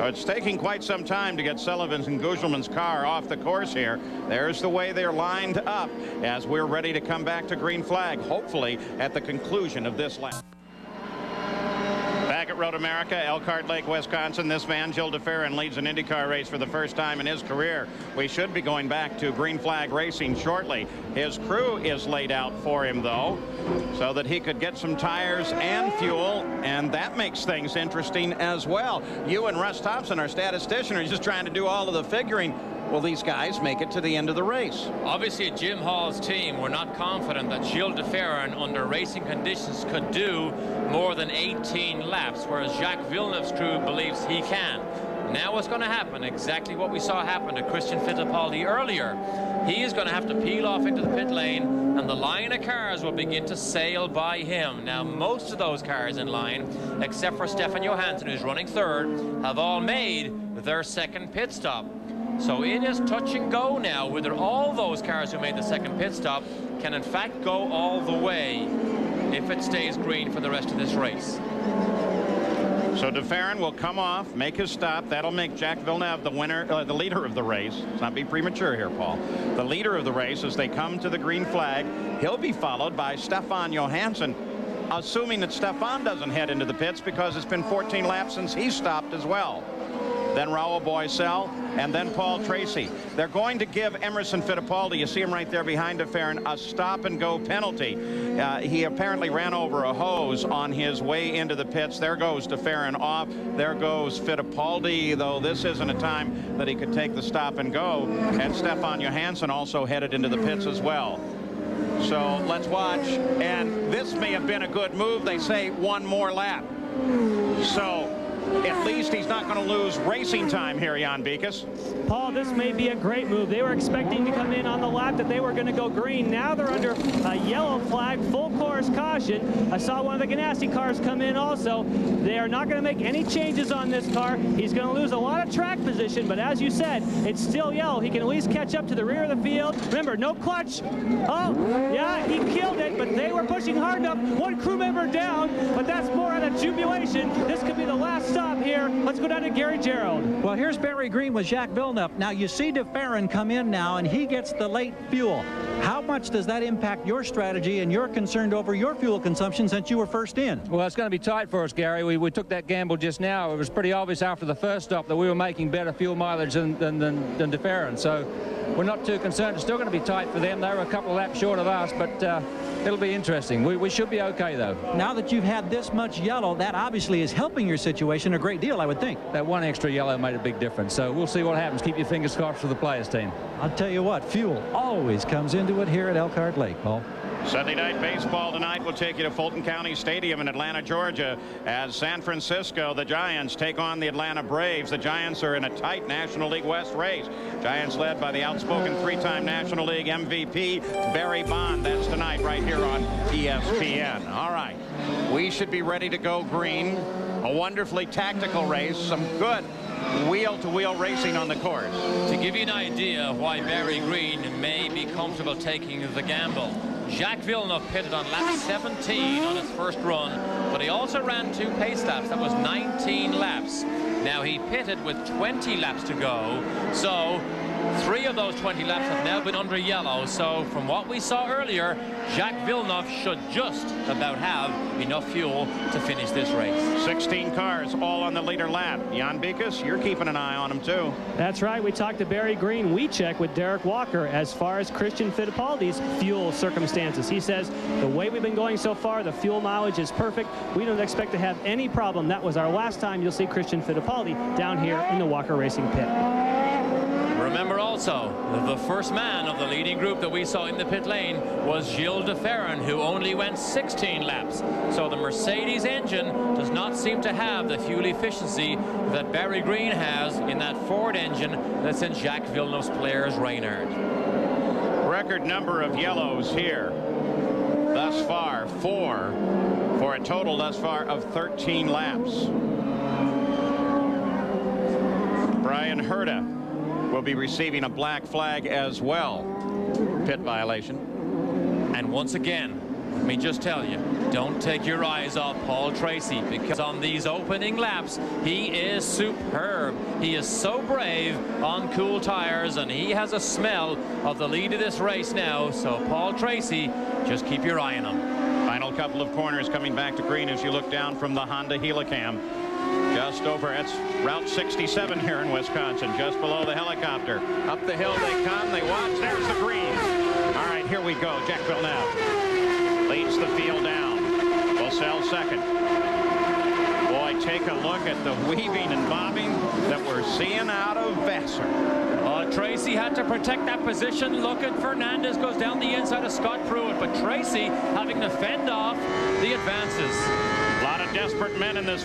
A: It's taking quite some time to get Sullivan's and Gugelman's car off the course here. There's the way they're lined up as we're ready to come back to green flag, hopefully at the conclusion of this lap. Back at Road America, Elkhart Lake, Wisconsin. This man, Gil de Ferran, leads an IndyCar race for the first time in his career. We should be going back to green flag racing shortly. His crew is laid out for him, though, so that he could get some tires and fuel, and that makes things interesting as well. You and Russ Thompson, our statistician, are just trying to do all of the figuring. Will these guys make it to the end of the race?
P: Obviously, Jim Hall's team were not confident that Gil de Ferran, under racing conditions, could do more than 18 laps, whereas Jacques Villeneuve's crew believes he can. Now what's going to happen? Exactly what we saw happen to Christian Fittipaldi earlier. He is going to have to peel off into the pit lane, and the line of cars will begin to sail by him. Now, most of those cars in line, except for Stefan Johansson, who's running third, have all made their second pit stop. So it is touch and go now whether all those cars who made the second pit stop can in fact go all the way if it stays green for the rest of this race.
A: So de Ferran will come off, make his stop. That'll make Jacques Villeneuve the winner, the leader of the race. Let's not be premature here, Paul. The leader of the race as they come to the green flag. He'll be followed by Stefan Johansson, assuming that Stefan doesn't head into the pits because it's been 14 laps since he stopped as well. Then Raul Boesel, and then Paul Tracy. They're going to give Emerson Fittipaldi, you see him right there behind de Ferran, a stop-and-go penalty. He apparently ran over a hose on his way into the pits. There goes de Ferran off. There goes Fittipaldi, though this isn't a time that he could take the stop-and-go. And Stefan Johansson also headed into the pits as well. So let's watch. And this may have been a good move. They say one more lap. So at least he's not going to lose racing time here, Jan Beekes.
F: Paul, this may be a great move. They were expecting to come in on the lap that they were going to go green. Now they're under a yellow flag, full course caution. I saw one of the Ganassi cars come in also. They are not going to make any changes on this car. He's going to lose a lot of track position, but as you said, it's still yellow. He can at least catch up to the rear of the field. Remember, no clutch. Oh, yeah, he killed it, but they were pushing hard enough. One crew member down, but that's more out of jubilation. This could be the last stop here. Let's go down to Gary Gerald.
D: Well, here's Barry Green with Jacques Villeneuve. Now, you see de Ferran come in now, and he gets the late fuel. How much does that impact your strategy, and you're concerned over your fuel consumption since you were first in?
R: Well, it's going to be tight for us, Gary. We took that gamble just now. It was pretty obvious after the first stop that we were making better fuel mileage than de Ferran. So we're not too concerned. It's still going to be tight for them. They were a couple of laps short of us, but it'll be interesting. We should be okay, though.
D: Now that you've had this much yellow, that obviously is helping your situation a great deal, I would think.
R: That one extra yellow made a big difference. So we'll see what happens. Keep your fingers crossed for the players team.
D: I'll tell you what, fuel always comes into it here at Elkhart Lake, Paul.
A: Sunday night baseball tonight will take you to Fulton County Stadium in Atlanta, Georgia, as San Francisco, the Giants, take on the Atlanta Braves. The Giants are in a tight National League West race. Giants led by the outspoken three-time National League MVP, Barry Bond. That's tonight right here on ESPN. All right, we should be ready to go green. A wonderfully tactical race, some good wheel-to-wheel racing on the course.
P: To give you an idea of why Barry Green may be comfortable taking the gamble, Jacques Villeneuve pitted on lap 17 on his first run, but he also ran 2 pace laps. That was 19 laps. Now he pitted with 20 laps to go, so 3 of those 20 laps have now been under yellow. So from what we saw earlier, Jacques Villeneuve should just about have enough fuel to finish this race.
A: 16 cars all on the leader lap. Jan Beekes, you're keeping an eye on him too.
F: That's right. We talked to Barry Green. We check with Derek Walker as far as Christian Fittipaldi's fuel circumstances. He says the way we've been going so far, the fuel mileage is perfect. We don't expect to have any problem. That was our last time you'll see Christian Fittipaldi down here in the Walker Racing pit.
P: Remember also, the first man of the leading group that we saw in the pit lane was Gilles de Ferran, who only went 16 laps. So the Mercedes engine does not seem to have the fuel efficiency that Barry Green has in that Ford engine that's in Jacques Villeneuve's Players Reynard.
A: Record number of yellows here thus far, 4, for a total thus far of 13 laps. Brian Herta will be receiving a black flag as well. Pit violation.
P: And once again, let me just tell you, don't take your eyes off Paul Tracy, because on these opening laps, he is superb. He is so brave on cool tires, and he has a smell of the lead of this race now. So Paul Tracy, just keep your eye on him.
A: Final couple of corners coming back to green as you look down from the Honda Helicam. Just over, it's Route 67 here in Wisconsin, just below the helicopter. Up the hill they come, they watch, there's the green. All right, here we go. Jacques Villeneuve leads the field down. Boesel second. Boy, take a look at the weaving and bobbing that we're seeing out of Vassar.
P: Tracy had to protect that position. Look at Fernandez goes down the inside of Scott Pruitt, but Tracy having to fend off the advances.
A: A lot of desperate men in this